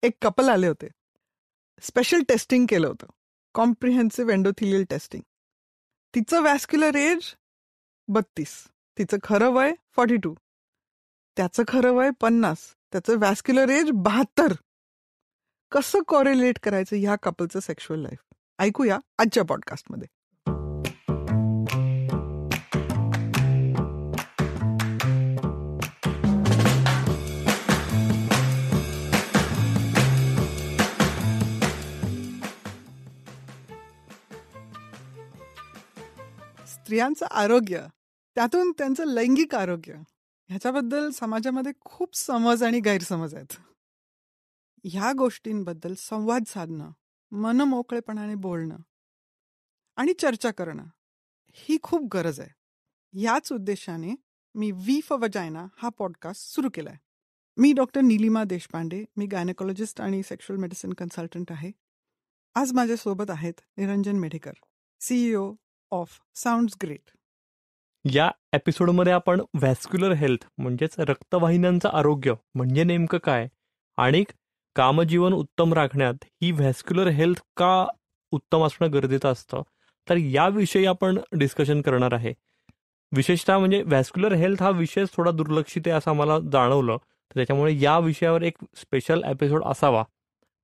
एक कपल आले होते. स्पेशल टेस्टिंग केलं होतं, कॉम्प्रिहेन्सिव्ह एंडोथिलियल टेस्टिंग. तिचं व्हॅस्क्युलर एज 32, तिचं खरं वय 42, त्याचं खरं वय 50, त्याचं व्हॅस्क्युलर एज 72. कसं कॉरिलेट करायचं ह्या कपलचं सेक्शुअल लाईफ? ऐकूया आजच्या पॉडकास्टमध्ये. स्त्रियांचं आरोग्य, त्यातून त्यांचं लैंगिक आरोग्य, ह्याच्याबद्दल समाजामध्ये खूप समज आणि गैरसमज आहेत. ह्या गोष्टींबद्दल संवाद साधणं, मनमोकळेपणाने बोलणं आणि चर्चा करणं ही खूप गरज आहे. याच उद्देशाने मी वी फॉर वजायना हा पॉडकास्ट सुरू केलाय. मी डॉक्टर नीलिमा देशपांडे, मी गायनेकोलॉजिस्ट आणि सेक्शुअल मेडिसिन कन्सल्टंट आहे. आज माझ्यासोबत आहेत Niranjan Medhekar, CEO of sounds great. या एपिसोडमध्ये आपण व्हॅस्क्युलर हेल्थ म्हणजेच रक्तवाहिन्यांचं आरोग्य म्हणजे नेमकं काय आणि कामजीवन उत्तम राखण्यात ही व्हॅस्क्युलर हेल्थ का उत्तम असणं गरजेचं असतं, तर याविषयी आपण डिस्कशन करणार आहे. विशेषतः म्हणजे व्हॅस्क्युलर हेल्थ हा विषय थोडा दुर्लक्षित आहे असं आम्हाला जाणवलं, तर त्याच्यामुळे या विषयावर एक स्पेशल एपिसोड असावा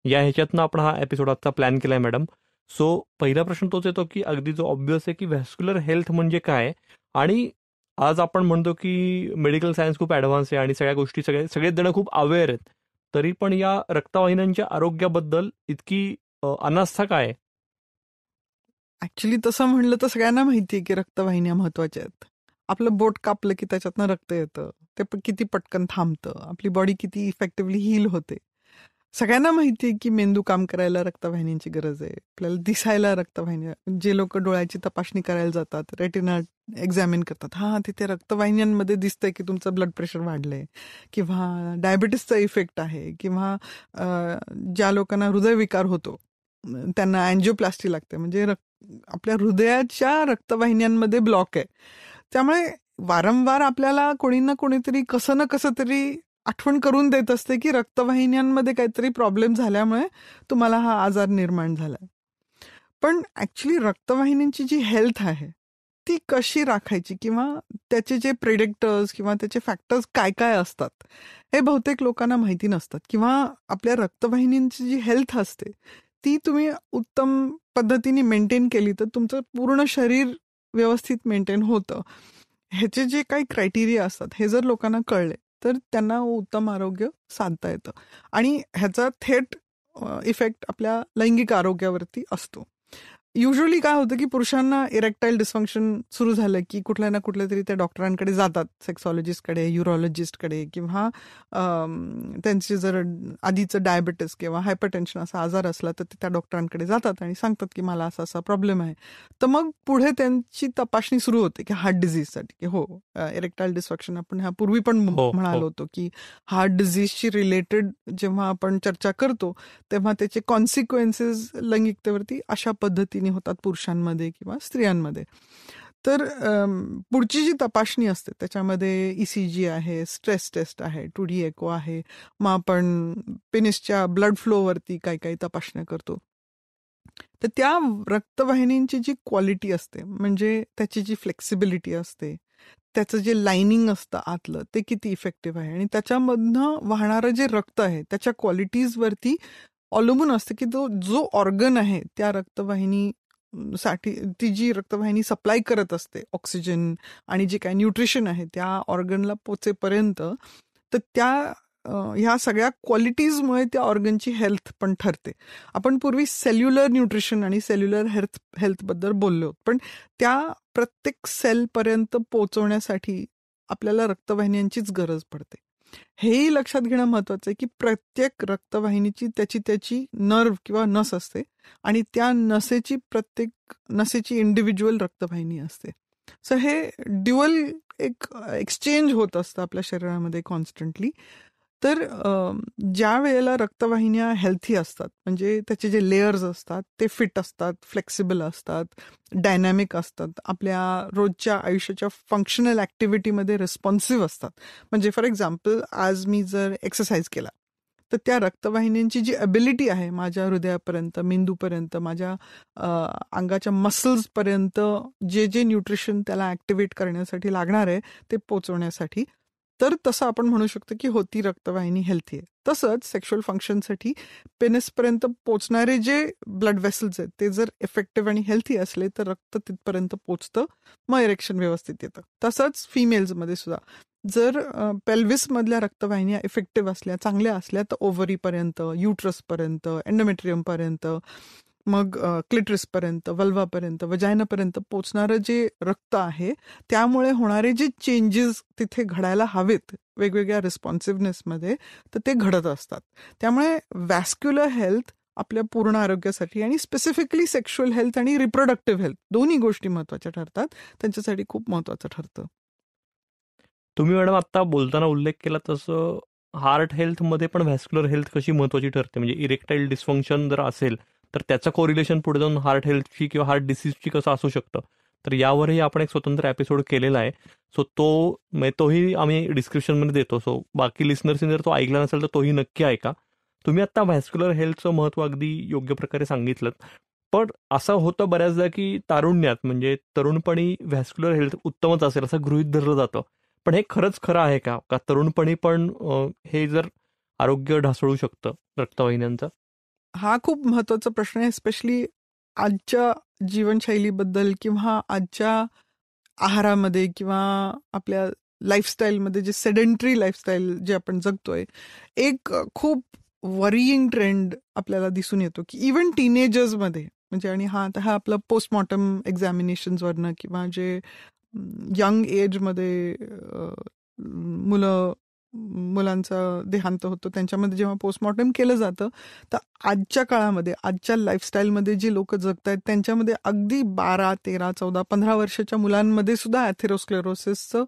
या ह्याच्यातनं आपण हा एपिसोड आजचा प्लॅन केलाय मॅडम. सो पहिला प्रश्न तोच येतो की अगदी जो ऑब्व्हियस आहे की व्हॅस्क्युलर हेल्थ म्हणजे काय. आणि आज आपण म्हणतो की मेडिकल सायन्स खूप ॲडव्हान्स आहे आणि सगळ्या गोष्टी सगळेच जण खूप अवेअर आहेत, तरी पण या रक्तवाहिन्यांच्या आरोग्याबद्दल इतकी अनास्था काय? ऍक्च्युली तसं म्हणलं तर सगळ्यांना माहिती आहे की रक्तवाहिन्या महत्वाच्या आहेत. आपलं बोट कापलं की त्याच्यातनं रक्त येतं, ते किती पटकन थांबतं, आपली बॉडी किती इफेक्टिव्हली हील होते. सगळ्यांना माहिती आहे की मेंदू काम करायला रक्तवाहिन्यांची गरज आहे, आपल्याला दिसायला रक्तवाहिन्या. जे लोक डोळ्याची तपासणी करायला जातात, रेटिना एक्झामिन करतात, हा तिथे रक्तवाहिन्यांमध्ये दिसतंय की तुमचं ब्लड प्रेशर वाढलंय किंवा डायबिटीसचा इफेक्ट आहे, किंवा ज्या लोकांना हृदयविकार होतो त्यांना अँजिओप्लास्टी लागते, म्हणजे आपल्या हृदयाच्या रक्तवाहिन्यांमध्ये ब्लॉक आहे. त्यामुळे वारंवार आपल्याला कोणी ना कोणीतरी कसं ना कसं तरी आठवण करून देत असते की रक्तवाहिन्यांमध्ये काहीतरी प्रॉब्लेम झाल्यामुळे तुम्हाला हा आजार निर्माण झालाय. पण ऍक्च्युली रक्तवाहिन्यांची जी हेल्थ आहे ती कशी राखायची, किंवा त्याचे जे प्रिडिक्टर्स किंवा त्याचे फॅक्टर्स काय काय असतात हे बहुतेक लोकांना माहिती नसतात. किंवा आपल्या रक्तवाहिन्यांची जी हेल्थ असते ती तुम्ही उत्तम पद्धतीने मेंटेन केली तर तुमचं पूर्ण शरीर व्यवस्थित मेंटेन होतं. ह्याचे जे काही क्रायटेरिया असतात हे जर लोकांना कळले तर त्यांना उत्तम आरोग्य साधता येतं आणि ह्याचा थेट इफेक्ट आपल्या लैंगिक आरोग्यावरती असतो. युजली काय होतं की पुरुषांना इरेक्टाईल डिस्फंक्शन सुरू झालं की कुठल्या ना कुठल्या तरी त्या डॉक्टरांकडे जातात, सेक्सॉलॉजिस्टकडे, युरोलॉजिस्टकडे, किंवा त्यांचे जर आधीचं डायबिटीस किंवा हायपरटेन्शन असा आजार असला तर ते त्या डॉक्टरांकडे जातात आणि सांगतात की मला असा असा प्रॉब्लेम आहे. तर मग पुढे त्यांची तपासणी सुरू होते की हार्ट डिझीजसाठी, की हो इरेक्टाईल डिस्फंक्शन आपण ह्या पूर्वी पण म्हणालो होतो की हार्ट डिझीजशी रिलेटेड जेव्हा आपण चर्चा करतो तेव्हा त्याचे कॉन्सिक्वेन्सेस लैंगिकतेवरती अशा पद्धतीने होतात पुरुषांमध्ये किंवा स्त्रियांमध्ये. तर पुढची जी तपासणी असते त्याच्यामध्ये ECG आहे, स्ट्रेस टेस्ट आहे, 2D एको आहे, मग आपण पेनिसच्या ब्लड फ्लोवरती काही काही तपासण्या करतो. तर त्या रक्तवाहिन्यांची जी क्वालिटी असते, म्हणजे त्याची जी फ्लेक्सिबिलिटी असते, त्याचं जे लाइनिंग असतं आतलं ते किती इफेक्टिव्ह आहे आणि त्याच्यामधनं वाहणारं जे रक्त आहे त्याच्या क्वालिटीजवरती अवलंबून असतं की तो जो ऑर्गन आहे त्या रक्तवाहिनी साठी, ती जी रक्तवाहिनी सप्लाय करत असते ऑक्सिजन आणि जे काही न्यूट्रिशन आहे त्या ऑर्गनला पोचेपर्यंत, तर त्या ह्या सगळ्या क्वालिटीजमुळे त्या ऑर्गनची हेल्थ पण ठरते. आपण पूर्वी सेल्युलर न्यूट्रिशन आणि सेल्युलर हेल्थबद्दल बोललो, पण त्या प्रत्येक सेलपर्यंत पोहोचवण्यासाठी आपल्याला रक्तवाहिन्यांचीच गरज पडते. हेही लक्षात घेणं महत्वाचं आहे की प्रत्येक रक्तवाहिनीची त्याची नर्व किंवा नस असते आणि त्या प्रत्येक नसेची इंडिव्हिज्युअल रक्तवाहिनी असते. सो हे ड्युअल एक एक्सचेंज होत असतं आपल्या शरीरामध्ये कॉन्स्टंटली. तर ज्या वेळेला रक्तवाहिन्या हेल्थी असतात, म्हणजे त्याचे जे लेयर्स असतात ते फिट असतात, फ्लेक्सिबल असतात, डायनॅमिक असतात, आपल्या रोजच्या आयुष्याच्या फंक्शनल ऍक्टिव्हिटीमध्ये रिस्पॉन्सिव्ह असतात. म्हणजे फॉर एक्झाम्पल आज मी जर एक्सरसाइज केला तर त्या रक्तवाहिन्यांची जी ॲबिलिटी आहे माझ्या हृदयापर्यंत, मेंदूपर्यंत, माझ्या अंगाच्या मसल्सपर्यंत जे जे न्यूट्रिशन त्याला ॲक्टिवेट करण्यासाठी लागणार आहे ते पोचवण्यासाठी, तर तसं आपण म्हणू शकतो की ती रक्तवाहिनी हेल्थी आहे. तसंच सेक्शुअल फंक्शनसाठी पेनिसपर्यंत पोचणारे जे ब्लड वेसल्स आहेत ते जर इफेक्टिव्ह आणि हेल्थी असले तर रक्त तिथपर्यंत पोचतं, मग इरेक्शन व्यवस्थित येतं. तसंच फिमेल्समध्ये सुद्धा जर पेल्विसमधल्या रक्तवाहिन्या इफेक्टिव्ह असल्या, चांगल्या असल्या, तर ओव्हरीपर्यंत, युट्रसपर्यंत, एंडोमेट्रियमपर्यंत, मग क्लिटरिसपर्यंत, वल्वापर्यंत, वजायनापर्यंत पोचणारं जे रक्त आहे त्यामुळे होणारे जे चेंजेस तिथे घडायला हवेत वेगवेगळ्या रिस्पॉन्सिव्हनेसमध्ये, तर ते घडत असतात. त्यामुळे व्हॅस्क्युलर हेल्थ आपल्या पूर्ण आरोग्यासाठी आणि स्पेसिफिकली सेक्शुअल हेल्थ आणि रिप्रोडक्टिव्ह हेल्थ दोन्ही गोष्टी महत्त्वाच्या ठरतात, त्यांच्यासाठी खूप महत्त्वाचं ठरतं. तुम्ही मॅडम आता बोलताना उल्लेख केला तसं हार्ट हेल्थमध्ये पण व्हॅस्क्युलर हेल्थ कशी महत्त्वाची ठरते, म्हणजे इरेक्टाईल डिस्फंक्शन जर असेल तर त्याचं कोरिलेशन पुढे जाऊन हार्ट हेल्थची किंवा हार्ट डिसीजची कसं असू शकतं, तर यावरही आपण एक स्वतंत्र एपिसोड केलेला आहे. सो तोही आम्ही डिस्क्रिप्शनमध्ये देतो. सो बाकी लिस्नर्सनी जर तो ऐकला नसेल तर तोही नक्की ऐका. तुम्ही आता व्हॅस्क्युलर हेल्थचं महत्त्व अगदी योग्य प्रकारे सांगितलं. पण असं होतं बऱ्याचदा की तारुण्यात म्हणजे तरुणपणी व्हॅस्क्युलर हेल्थ उत्तमच असेल असं गृहीत धरलं जातं. पण हे खरंच खरं आहे का तरुणपणी पण हे जर आरोग्य ढासळू शकतं रक्तवाहिन्यांचं? हा खूप महत्वाचा प्रश्न आहे, स्पेशली आजच्या जीवनशैलीबद्दल किंवा आजच्या आहारामध्ये किंवा आपल्या लाईफस्टाईलमध्ये जे सेडेंटरी लाईफस्टाईल जे आपण जगतोय, एक खूप वरिंग ट्रेंड आपल्याला दिसून येतो की इव्हन टीनेजर्समध्ये, म्हणजे आणि हा आपलं पोस्टमॉर्टम एक्झामिनेशन्सवरनं किंवा जे यंग एजमध्ये मुलांचा देहांत होतो त्यांच्यामध्ये जेव्हा पोस्टमॉर्टम केलं जातं, तर आजच्या काळामध्ये आजच्या लाईफस्टाईलमध्ये जी लोक जगत आहेत त्यांच्यामध्ये अगदी 12, 13, 14, 15 वर्षाच्या मुलांमध्ये सुद्धा ॲथेरोस्क्लेरोसिसचं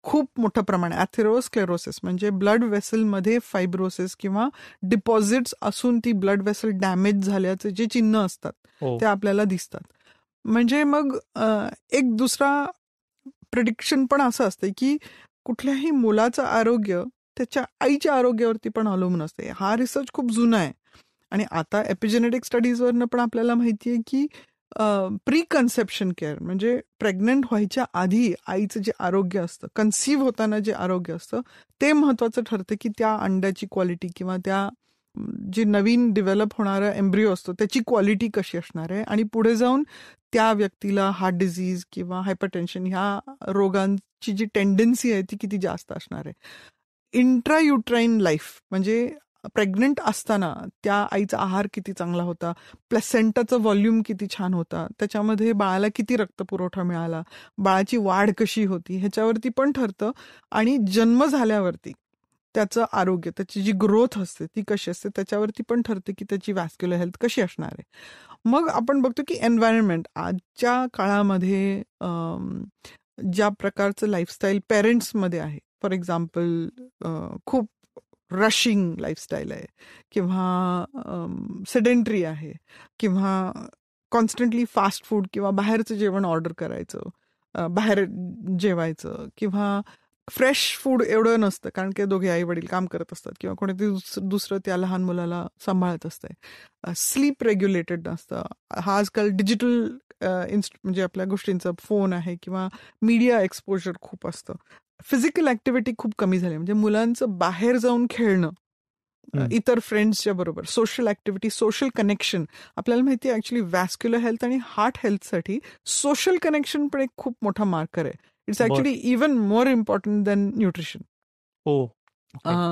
खूप मोठं प्रमाण आहे. ॲथेरोस्क्लेरोसिस म्हणजे ब्लड वेसलमध्ये फायब्रोसिस किंवा डिपॉझिट्स असून ती ब्लड वेसल डॅमेज झाल्याचे जे चिन्ह असतात ते आपल्याला दिसतात. म्हणजे मग एक दुसरा प्रिडिक्शन पण असं असते की कुठल्याही मुलाचं आरोग्य त्याच्या आईच्या आरोग्यावरती पण अवलंबून असते. हा रिसर्च खूप जुना आहे आणि आता एपिजेनेटिक स्टडीजवरनं पण आपल्याला माहिती आहे की प्री कन्सेप्शन केअर म्हणजे प्रेग्नंट व्हायच्या आधी आईचं जे आरोग्य असतं, कन्सीव्ह होताना जे आरोग्य असतं ते महत्वाचं ठरतं की त्या अंड्याची क्वालिटी किंवा त्या जे नवीन डेव्हलप होणारा एम्ब्रिओ असतो त्याची क्वालिटी कशी असणार आहे आणि पुढे जाऊन त्या व्यक्तीला हार्ट डिझीज किंवा हायपरटेन्शन ह्या रोगांची जी टेंडन्सी आहे ती किती जास्त असणार आहे. इंट्रायुट्राईन लाईफ म्हणजे प्रेग्नंट असताना त्या आईचा आहार किती चांगला होता, प्लेसेंटाचा व्हॉल्यूम किती छान होता, त्याच्यामध्ये बाळाला किती रक्तपुरवठा मिळाला, बाळाची वाढ कशी होती ह्याच्यावरती पण ठरतं. आणि जन्म झाल्यावरती त्याचं आरोग्य, त्याची जी ग्रोथ असते ती कशी असते त्याच्यावरती पण ठरते की त्याची व्हॅस्क्युलर हेल्थ कशी असणार आहे. मग आपण बघतो की एन्व्हायरमेंट आजच्या काळामध्ये ज्या प्रकारचं लाईफस्टाईल पेरेंट्समध्ये आहे, फॉर एक्झाम्पल खूप रशिंग लाईफस्टाईल आहे किंवा सेडेंटरी आहे किंवा कॉन्स्टंटली फास्ट फूड किंवा बाहेरचं जेवण ऑर्डर करायचं, बाहेर जेवायचं किंवा फ्रेश फूड एवढं नसतं कारण की दोघे आई वडील काम करत असतात किंवा कोणीतरी दुसरं त्या लहान मुलाला सांभाळत असतंय. स्लीप रेग्युलेटेड नसतं. हा आजकाल डिजिटल म्हणजे आपल्या गोष्टींचा फोन आहे किंवा मीडिया एक्सपोजर खूप असतं. फिजिकल ऍक्टिव्हिटी खूप कमी झाली, म्हणजे मुलांचं बाहेर जाऊन खेळणं, इतर फ्रेंड्सच्या बरोबर सोशल ऍक्टिव्हिटी, सोशल कनेक्शन. आपल्याला माहिती आहे ऍक्च्युली व्हॅस्क्युलर हेल्थ आणि हार्ट हेल्थसाठी सोशल कनेक्शन पण एक खूप मोठा मार्कर आहे. It's actually even more important than nutrition.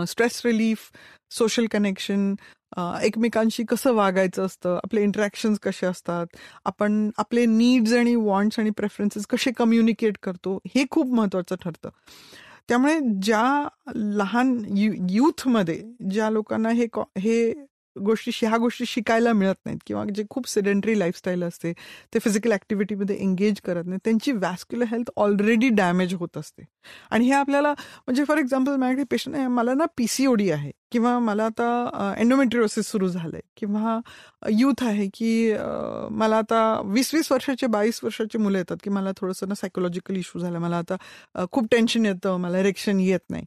Stress relief, social connection, एकमेकांशी कसं वागायचं असतं, आपले इंटरॅक्शन्स कसे असतात, आपण आपले नीड्स आणि वॉन्ट्स आणि प्रेफरन्सेस कसे कम्युनिकेट करतो, हे खूप महत्वाचं ठरतं. त्यामुळे ज्या लहान युथमध्ये ज्या लोकांना ह्या गोष्टी शिकायला मिळत नाहीत किंवा जे खूप सेडेंटरी लाईफस्टाईल असते, ते फिजिकल ऍक्टिव्हिटीमध्ये एंगेज करत नाही, त्यांची व्हॅस्क्युलर हेल्थ ऑलरेडी डॅमेज होत असते. आणि हे आपल्याला म्हणजे फॉर एक्झाम्पल माझ्याकडे पेशंट आहे, मला ना PCOD आहे किंवा मला आता एंडोमेट्रिओसिस सुरू झालंय किंवा यूथ आहे की मला आता 20-20 वर्षाचे 22 वर्षाचे मुलं येतात की मला थोडंसं ना सायकोलॉजिकल इश्यू झाला, मला आता खूप टेन्शन येतं, मला इरेक्शन येत नाही.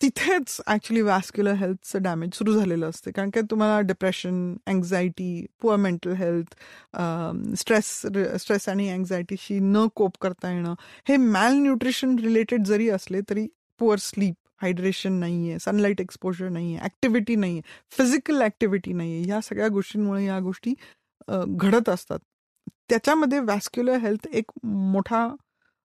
तिथेच ऍक्च्युली वॅस्क्युलर हेल्थचं डॅमेज सुरू झालेलं असते. कारण की तुम्हाला depression, anxiety, poor mental health, stress आणि अँझायटीशी न कोप करता येणं, हे मॅल न्यूट्रिशन रिलेटेड जरी असले तरी पुअर स्लीप, हायड्रेशन नाहीये, सनलाईट एक्सपोजर नाहीये, ऍक्टिव्हिटी नाहीये, फिजिकल ऍक्टिव्हिटी नाहीये, ह्या सगळ्या गोष्टींमुळे या गोष्टी घडत असतात. त्याच्यामध्ये वॅस्क्युलर हेल्थ एक मोठा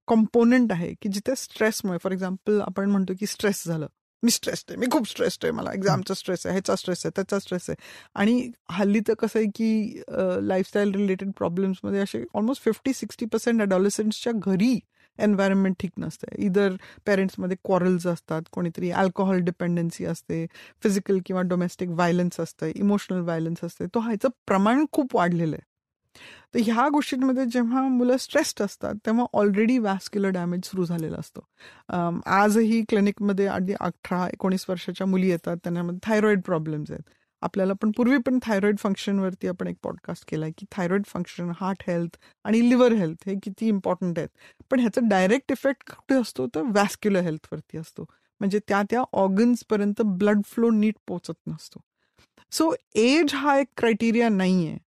कॉम्पोनंट आहे की जिथे स्ट्रेसमुळे, फॉर एक्झाम्पल आपण म्हणतो की स्ट्रेस झालं, मी स्ट्रेस्ड आहे, मी खूप स्ट्रेस्ड आहे, मला एक्झामचा स्ट्रेस आहे, ह्याचा स्ट्रेस आहे, त्याचा स्ट्रेस आहे. आणि हल्ली तर कसं आहे की लाईफस्टाईल रिलेटेड प्रॉब्लेम्समध्ये असे ऑलमोस्ट 50-60% अडॉलसंट्सच्या घरी एन्व्हायरमेंट ठीक नसते. इधर पेरेंट्समध्ये क्वॉरल्स असतात, कोणीतरी अल्कोहोल डिपेंडन्सी असते, फिजिकल किंवा डोमेस्टिक व्हायलन्स असतं, इमोशनल व्हायलन्स असते. तो ह्याचं प्रमाण खूप वाढलेलं आहे. तर ह्या गोष्टींमध्ये जेव्हा मुलं स्ट्रेस्ड असतात तेव्हा ऑलरेडी वॅस्क्युलर डॅमेज सुरू झालेला असतो. आजही क्लिनिकमध्ये अगदी 18-19 वर्षाच्या मुली येतात, त्यांच्यामध्ये थायरॉइड प्रॉब्लेम्स आहेत. आपल्याला पण पूर्वी पण थायरॉइड फंक्शनवरती आपण एक पॉडकास्ट केलाय की थायरॉइड फंक्शन, हार्ट हेल्थ आणि लिव्हर हेल्थ हे किती इम्पॉर्टंट आहेत. पण ह्याचा डायरेक्ट इफेक्ट कुठे असतो तर वॅस्क्युलर हेल्थवरती असतो. म्हणजे त्या ऑर्गन्सपर्यंत ब्लड फ्लो नीट पोचत नसतो. सो एज हा एक क्रायटेरिया नाहीये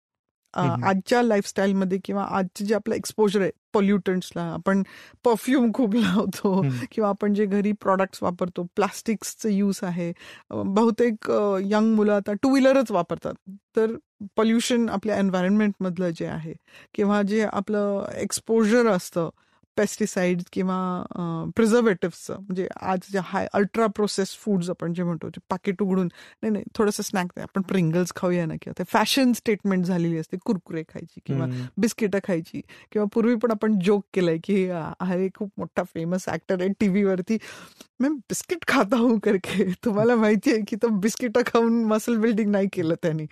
आजच्या लाईफस्टाईलमध्ये किंवा आजचे जे आपलं एक्सपोजर आहे पॉल्युटंट्सला, आपण परफ्यूम खूप लावतो किंवा आपण जे घरी प्रॉडक्ट्स वापरतो, प्लास्टिक्सचं यूज आहे. बहुतेक यंग मुलं आता टू व्हीलरच वापरतात. तर पॉल्युशन आपल्या एन्व्हायरमेंटमधलं जे आहे किंवा जे आपलं एक्सपोजर असतं पेस्टिसाइड्स किंवा प्रिझर्वेटिव्हचं, म्हणजे आज जे हाय अल्ट्रा प्रोसेस फूड्स आपण जे म्हणतो, जे पाकिट उघडून नाही थोडंसं स्नॅक नाही, आपण प्रिंगल्स खाऊया ना, किंवा ते फॅशन स्टेटमेंट झालेली असते, कुरकुरे खायची किंवा बिस्किटं खायची. किंवा पूर्वी पण आपण जोक केलाय की हा एक खूप मोठा फेमस ऍक्टर आहे टीव्हीवरती, मी बिस्किट खाता हूं करके. तुम्हाला माहिती आहे की तो बिस्किटं खाऊन मसल बिल्डिंग नाही केलं त्यांनी.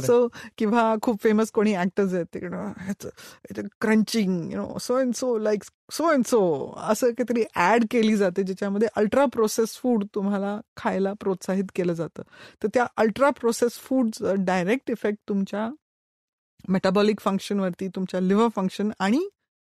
सो किंवा खूप फेमस कोणी ऍक्टर्स आहेत तिकडं crunching so and so like so and so असं काहीतरी ऍड केली जाते ज्याच्यामध्ये अल्ट्रा प्रोसेस फूड तुम्हाला खायला प्रोत्साहित केलं जातं. तर त्या अल्ट्रा प्रोसेस फूडचं डायरेक्ट इफेक्ट तुमच्या मेटाबॉलिक फंक्शनवरती, तुमच्या लिव्हर फंक्शन आणि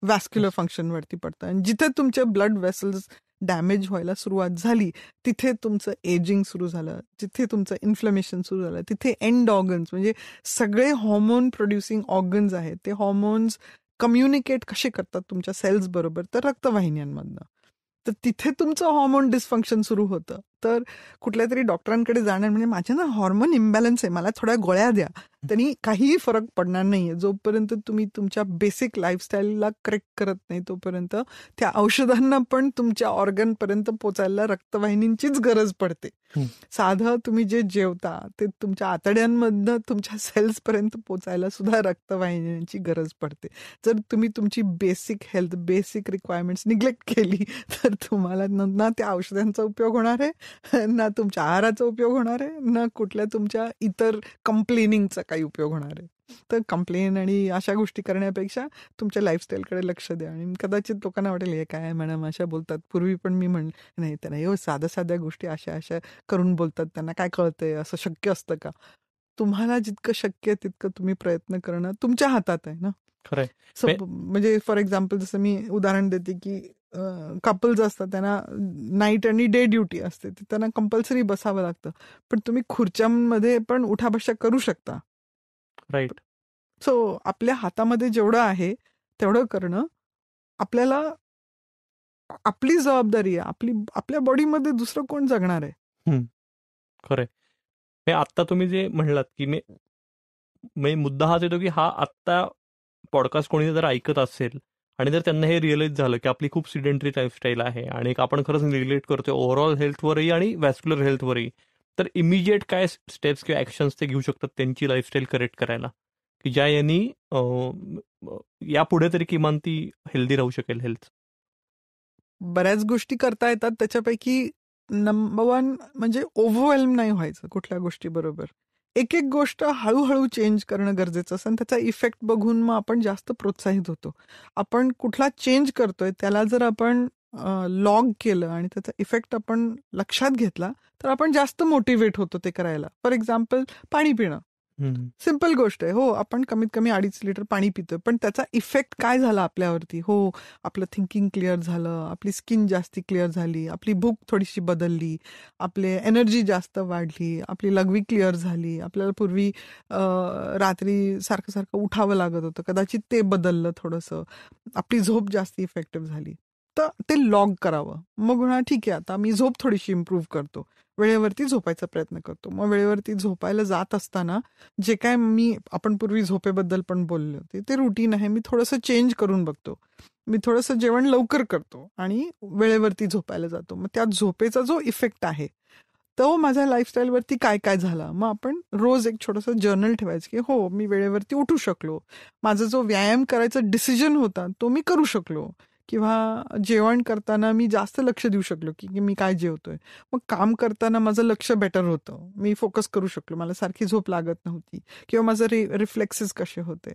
वॅस्क्युलर फंक्शनवरती पडतं. आणि जिथे तुमचे ब्लड वेसल्स डॅमेज व्हायला सुरुवात झाली तिथे तुमचं एजिंग सुरू झालं, जिथे तुमचं इन्फ्लमेशन सुरू झालं, तिथे एंड ऑर्गन्स म्हणजे सगळे हॉर्मोन प्रोड्युसिंग ऑर्गन्स आहेत, ते हॉर्मोन्स कम्युनिकेट कसे करतात तुमच्या सेल्स बरोबर, तर रक्तवाहिन्यांमधनं. तर तिथे तुमचं हॉर्मोन डिस्फंक्शन सुरू होतं. तर कुठल्या तरी डॉक्टरांकडे जाणार म्हणजे माझ्या ना हॉर्मोन इम्बॅलन्स आहे, मला थोड्या गोळ्या द्या, त्यांनी काहीही फरक पडणार नाहीये. जोपर्यंत तुम्ही तुमच्या बेसिक लाईफस्टाईलला करेक्ट करत नाही तोपर्यंत त्या औषधांना पण तुमच्या ऑर्गनपर्यंत पोचायला रक्तवाहिनींचीच गरज पडते. साधं तुम्ही जे जेवता ते तुमच्या आतड्यांमधनं तुमच्या सेल्सपर्यंत पोचायला सुद्धा रक्तवाहिन्यांची गरज पडते. जर तुम्ही तुमची basic health, basic requirements neglect केली तर तुम्हाला ना त्या औषधांचा उपयोग होणार आहे, ना तुमच्या आहाराचा उपयोग होणार आहे, ना कुठल्या तुमच्या इतर कंप्लेनिंगचा काही उपयोग होणार आहे. तर कंप्लेन आणि अशा गोष्टी करण्यापेक्षा तुमच्या लाईफस्टाईलकडे लक्ष द्या. आणि कदाचित लोकांना वाटेल हे काय मॅडम अशा बोलतात. पूर्वी पण मी नाही त्यांना एवढं साध्या गोष्टी अशा करून बोलतात, त्यांना काय कळतंय, असं शक्य असतं का? तुम्हाला जितकं शक्य आहे तितकं तुम्ही प्रयत्न करणं तुमच्या हातात आहे ना. खरंय. म्हणजे फॉर एक्झाम्पल जसं मी उदाहरण देते की कपल्स असतात त्यांना नाईट आणि डे ड्युटी असते, त्यांना कंपल्सरी बसावं लागतं, पण तुम्ही खुर्च्यांमध्ये पण उठाबशा करू शकता. राईट. सो आपल्या हातामध्ये जेवढं आहे तेवढं करणं आपल्याला आपली जबाबदारी आहे. आपल्या बॉडीमध्ये दुसरं कोण जगणार आहे. खरंय. आता तुम्ही जे म्हणलात की मी मुद्दा हाच येतो की हा आत्ता पॉडकास्ट कोणी जर ऐकत असेल आणि जर त्यांना हे रिअलाइज झालं की आपली खूप सिडेंटरी लाईफस्टाईल आहे आणि आपण खरंच निग्लेक्ट करतोय ओव्हरऑल हेल्थवरही आणि वॅस्क्युलर हेल्थवरही, तर इमिजिएट काय स्टेप्स किंवा ऍक्शन्स ते घेऊ शकतात त्यांची लाईफस्टाईल करेक्ट करायला, की ज्या यांनी यापुढे तरी किमान ती हेल्दी राहू शकेल हेल्थ? बऱ्याच गोष्टी करता येतात. त्याच्यापैकी नंबर 1 म्हणजे ओव्हरवेल्म नाही व्हायचं कुठल्या गोष्टी बरोबर. एक गोष्ट हळूहळू चेंज करणं गरजेचं असतं आणि त्याचा इफेक्ट बघून मग आपण जास्त प्रोत्साहित होतो. आपण कुठला चेंज करतोय त्याला जर आपण लॉग केलं आणि त्याचा इफेक्ट आपण लक्षात घेतला तर आपण जास्त मोटिवेट होतो ते करायला. फॉर एक्झाम्पल पाणी पिणं. हम्म. सिंपल गोष्ट आहे. हो, आपण कमीत कमी 2.5 लिटर पाणी पितोय, पण त्याचा इफेक्ट काय झाला आपल्यावरती? हो, आपलं थिंकिंग क्लिअर झालं, आपली स्किन जास्ती क्लिअर झाली, आपली भूक थोडीशी बदलली, आपले एनर्जी जास्त वाढली, आपली लघवी क्लिअर झाली. आपल्याला पूर्वी रात्री सारखं सारखं उठावं लागत होतं, कदाचित ते बदललं थोडंसं. आपली झोप जास्त इफेक्टिव्ह झाली. तर ते लॉग करावं. मग म्हणा ठीक आहे, आता मी झोप थोडीशी इम्प्रूव्ह करतो, वेळेवरती झोपायचा प्रयत्न करतो. मग वेळेवरती झोपायला जात असताना जे काय आपण पूर्वी झोपेबद्दल पण बोलले होते, ते रुटीन आहे, मी थोडंसं चेंज करून बघतो. मी थोडंसं जेवण लवकर करतो आणि वेळेवरती झोपायला जातो. मग त्या झोपेचा जो इफेक्ट आहे तो माझ्या लाईफस्टाईलवरती काय काय झाला. मग आपण रोज एक छोटंसं जर्नल ठेवायचं की हो, मी वेळेवरती उठू शकलो, माझा जो व्यायाम करायचा डिसिजन होता तो मी करू शकलो, किंवा जेवण करताना मी जास्त लक्ष देऊ शकलो की मी काय जेवतोय. मग काम करताना माझं लक्ष बेटर होतं, मी फोकस करू शकलो, मला सारखी झोप लागत नव्हती, किंवा माझं रिफ्लेक्सेस कसे होते.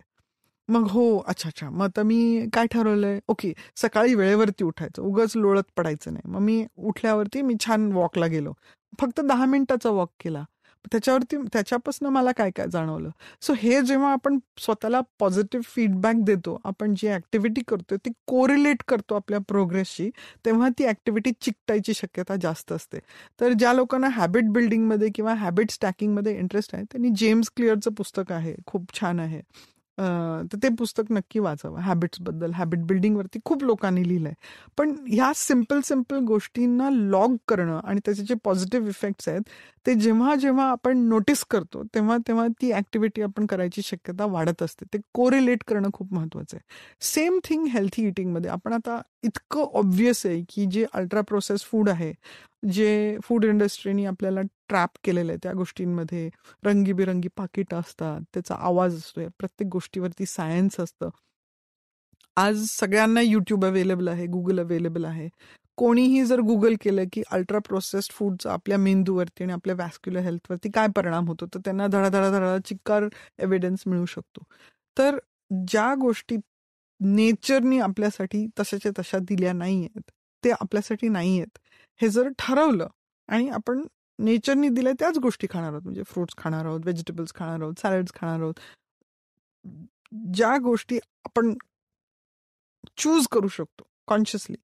मग हो, अच्छा अच्छा, मग आता मी काय ठरवलंय, ओके, सकाळी वेळेवरती उठायचं, उगाच लोळत पडायचं नाही. मग मी उठल्यावरती मी छान वॉकला गेलो, फक्त 10 मिनिटाचा वॉक केला, त्याच्यापासून मला काय काय जाणवलं. सो हे जेव्हा आपण स्वतःला पॉझिटिव्ह फीडबॅक देतो, आपण जी ऍक्टिव्हिटी करतोय ती कोरिलेट करतो आपल्या प्रोग्रेसशी, तेव्हा ती ऍक्टिव्हिटी चिकटायची शक्यता जास्त असते. तर ज्या लोकांना हॅबिट बिल्डिंगमध्ये किंवा हॅबिट स्टॅकिंगमध्ये इंटरेस्ट आहे त्यांनी जेम्स क्लिअरचं पुस्तक आहे, खूप छान आहे, तर ते पुस्तक नक्की वाचावं. हॅबिट्सबद्दल, हॅबिट बिल्डिंगवरती खूप लोकांनी लिहिलंय. पण ह्या सिम्पल गोष्टींना लॉग करणं आणि त्याचे जे पॉझिटिव्ह इफेक्ट्स आहेत ते जेव्हा जेव्हा आपण नोटीस करतो तेव्हा तेव्हा ती ऍक्टिव्हिटी आपण करायची शक्यता वाढत असते. ते कोरिलेट करणं खूप महत्वाचं आहे. सेम थिंग हेल्थी इटिंगमध्ये. आपण आता इतकं ऑब्व्हियस आहे की जे अल्ट्रा प्रोसेस फूड आहे, जे फूड इंडस्ट्रीनी आपल्याला ट्रॅप केलेलं आहे, त्या गोष्टींमध्ये रंगीबिरंगी पाकिटं असतात, त्याचा आवाज असतोय, प्रत्येक गोष्टीवरती सायन्स असतं. आज सगळ्यांना युट्यूब अवेलेबल आहे, गुगल अवेलेबल आहे. कोणीही जर गुगल केलं की अल्ट्रा प्रोसेस्ड फूडचा आपल्या मेंदूवरती आणि आपल्या व्हॅस्क्युलर हेल्थवरती काय परिणाम होतो, तर त्यांना धडाधडा चिक्कार एव्हिडन्स मिळू शकतो. तर ज्या गोष्टी नेचरनी आपल्यासाठी तशाच्या तशा दिल्या नाही आहेत, ते आपल्यासाठी नाही आहेत हे जर ठरवलं आणि आपण नेचरनी दिल्या त्याच गोष्टी खाणार आहोत, म्हणजे फ्रुट्स खाणार आहोत, व्हेजिटेबल्स खाणार आहोत, सॅलड्स खाणार आहोत, ज्या गोष्टी आपण चूज करू शकतो कॉन्शियसली,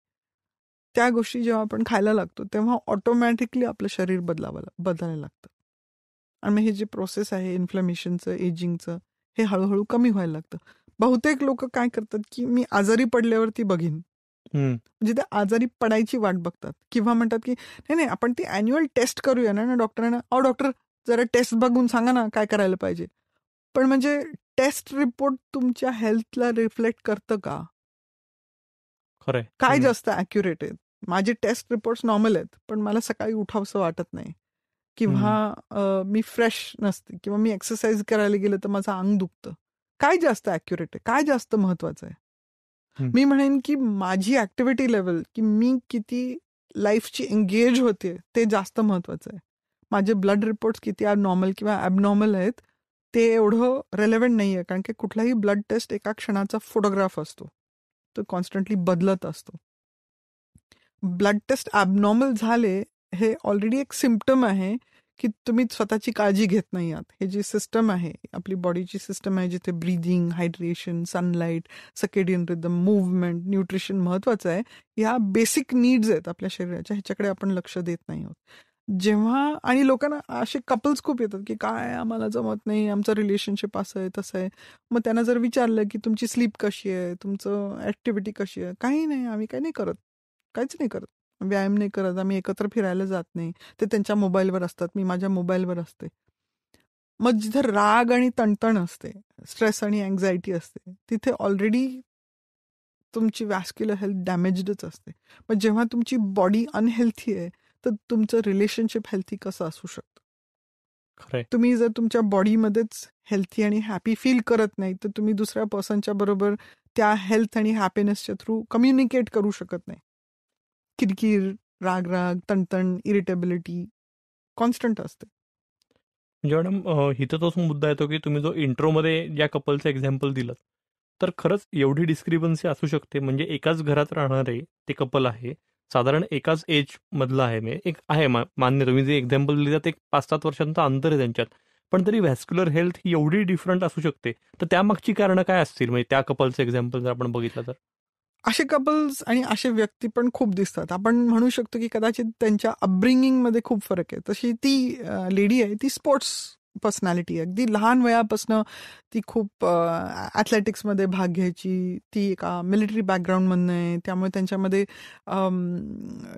त्या गोष्टी जेव्हा आपण खायला लागतो तेव्हा ऑटोमॅटिकली आपलं शरीर बदलायला लागतं. आणि मग हे जे प्रोसेस आहे इन्फ्लमेशनचं, एजिंगचं, हे हळूहळू कमी व्हायला लागतं. बहुतेक लोक काय करतात की मी आजारी पडल्यावरती बघीन, म्हणजे ते आजारी पडायची वाट बघतात, किंवा म्हणतात की नाही नाही आपण ती अॅन्युअल टेस्ट करूया ना डॉक्टरांना. डॉक्टर जरा टेस्ट बघून सांगा ना काय करायला पाहिजे. पण म्हणजे टेस्ट रिपोर्ट तुमच्या हेल्थला रिफ्लेक्ट करतं का? खरंय. काय जास्त ॲक्युरेट आहेत? माझे टेस्ट रिपोर्ट्स नॉर्मल आहेत, पण मला सकाळी उठावंसं वाटत नाही, किंवा मी फ्रेश नसते, किंवा मी एक्सरसाइज करायला गेलं तर माझं अंग दुखतं. काय जास्त ॲक्युरेट आहे? काय जास्त महत्वाचं आहे? मी म्हणेन की माझी ऍक्टिव्हिटी लेवल, की मी किती लाईफची एंगेज होते, ते जास्त महत्वाचं आहे. माझे ब्लड रिपोर्ट्स किती नॉर्मल किंवा ॲबनॉर्मल आहेत ते एवढं रेलेव्हंट नाही आहे, कारण की कुठलाही ब्लड टेस्ट एका क्षणाचा फोटोग्राफ असतो, तो कॉन्स्टंटली बदलत असतो. ब्लड टेस्ट ॲबनॉर्मल झाले हे ऑलरेडी एक सिम्पटम आहे की तुम्ही स्वतःची काळजी घेत नाही आहात. हे जी सिस्टम आहे, आपली बॉडीची सिस्टम आहे, जिथे breathing, hydration, sunlight, circadian rhythm, movement, nutrition महत्वाचं आहे, ह्या बेसिक नीड्स आहेत आपल्या शरीराच्या, ह्याच्याकडे आपण लक्ष देत नाही आहोत. जेव्हा, आणि लोकांना असे कपल्स खूप येतात की काय आम्हाला जमत नाही, आमचं रिलेशनशिप असं आहे तसं आहे. मग त्यांना जर विचारलं की तुमची स्लीप कशी आहे, तुमचं ऍक्टिव्हिटी कशी आहे, काही नाही, आम्ही काही नाही करत, काहीच नाही करत, व्यायाम नाही करत, आम्ही एकत्र फिरायला जात नाही, ते त्यांच्या मोबाईलवर असतात, मी माझ्या मोबाईलवर असते. मग जिथे राग आणि तणतण असते, स्ट्रेस आणि अँझायटी असते, तिथे ऑलरेडी तुमची व्हॅस्क्युलर हेल्थ डॅमेजडच असते. मग जेव्हा तुमची बॉडी अनहेल्थी आहे तर तुमचं रिलेशनशिप हेल्थी कसं असू शकतं? खरंय. तुम्ही जर तुमच्या बॉडीमध्येच हेल्थी आणि हॅपी फील करत नाही तर तुम्ही दुसऱ्या पर्सनच्या बरोबर त्या हेल्थ आणि हॅपीनेसच्या थ्रू कम्युनिकेट करू शकत नाही. किरकिर, राग, तणतण, इरिटेबिलिटी कॉन्स्टंट असते. म्हणजे मॅडम इथं तोच मुद्दा येतो की तुम्ही जो इंट्रोमध्ये ज्या कपलचं एक्झाम्पल दिलं, तर खरंच एवढी डिस्क्रिपन्सी असू शकते. म्हणजे एकाच घरात राहणारे ते कपल आहे, साधारण एकाच एज मधलं आहे, म्हणजे एक आहे मान्य, तुम्ही जे एक्झाम्पल दिलं ते 5-7 वर्षांचं अंतर आहे त्यांच्यात, पण तरी व्हॅस्क्युलर हेल्थ ही एवढी डिफरंट असू शकते. तर त्यामागची कारणं काय असतील? म्हणजे त्या कपलचं एक्झाम्पल जर आपण बघितलं तर. असे कपल्स आणि असे व्यक्ती पण खूप दिसतात. आपण म्हणू शकतो की कदाचित त्यांच्या अपब्रिंगिंगमध्ये खूप फरक आहे. तशी ती लेडी आहे, ती स्पोर्ट्स पर्सनॅलिटी आहे. अगदी लहान वयापासून ती खूप ॲथलेटिक्समध्ये भाग घ्यायची. ती एका मिलिटरी बॅकग्राऊंडमधनं आहे. त्यामुळे त्यांच्यामध्ये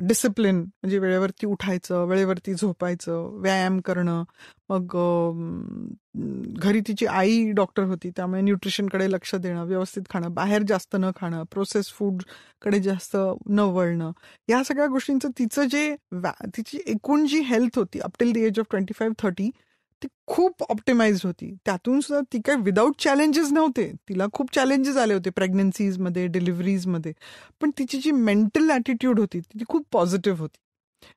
डिसिप्लिन म्हणजे वेळेवरती उठायचं, वेळेवरती झोपायचं, व्यायाम करणं. मग घरी तिची आई डॉक्टर होती, त्यामुळे न्यूट्रिशनकडे लक्ष देणं, व्यवस्थित खाणं, बाहेर जास्त न खाणं, प्रोसेस फूडकडे जास्त न वळणं, या सगळ्या गोष्टींचं तिचं जे तिची एकूण जी हेल्थ होती up till the age of 25-30 ती खूप ऑप्टिमाइज होती. त्यातून सुद्धा ती काय विदाऊट चॅलेंजेस नव्हते. तिला खूप चॅलेंजेस आले होते प्रेग्नन्सीजमध्ये, डिलिव्हरीजमध्ये, पण तिची जी मेंटल ॲटिट्यूड होती ती खूप पॉझिटिव्ह होती.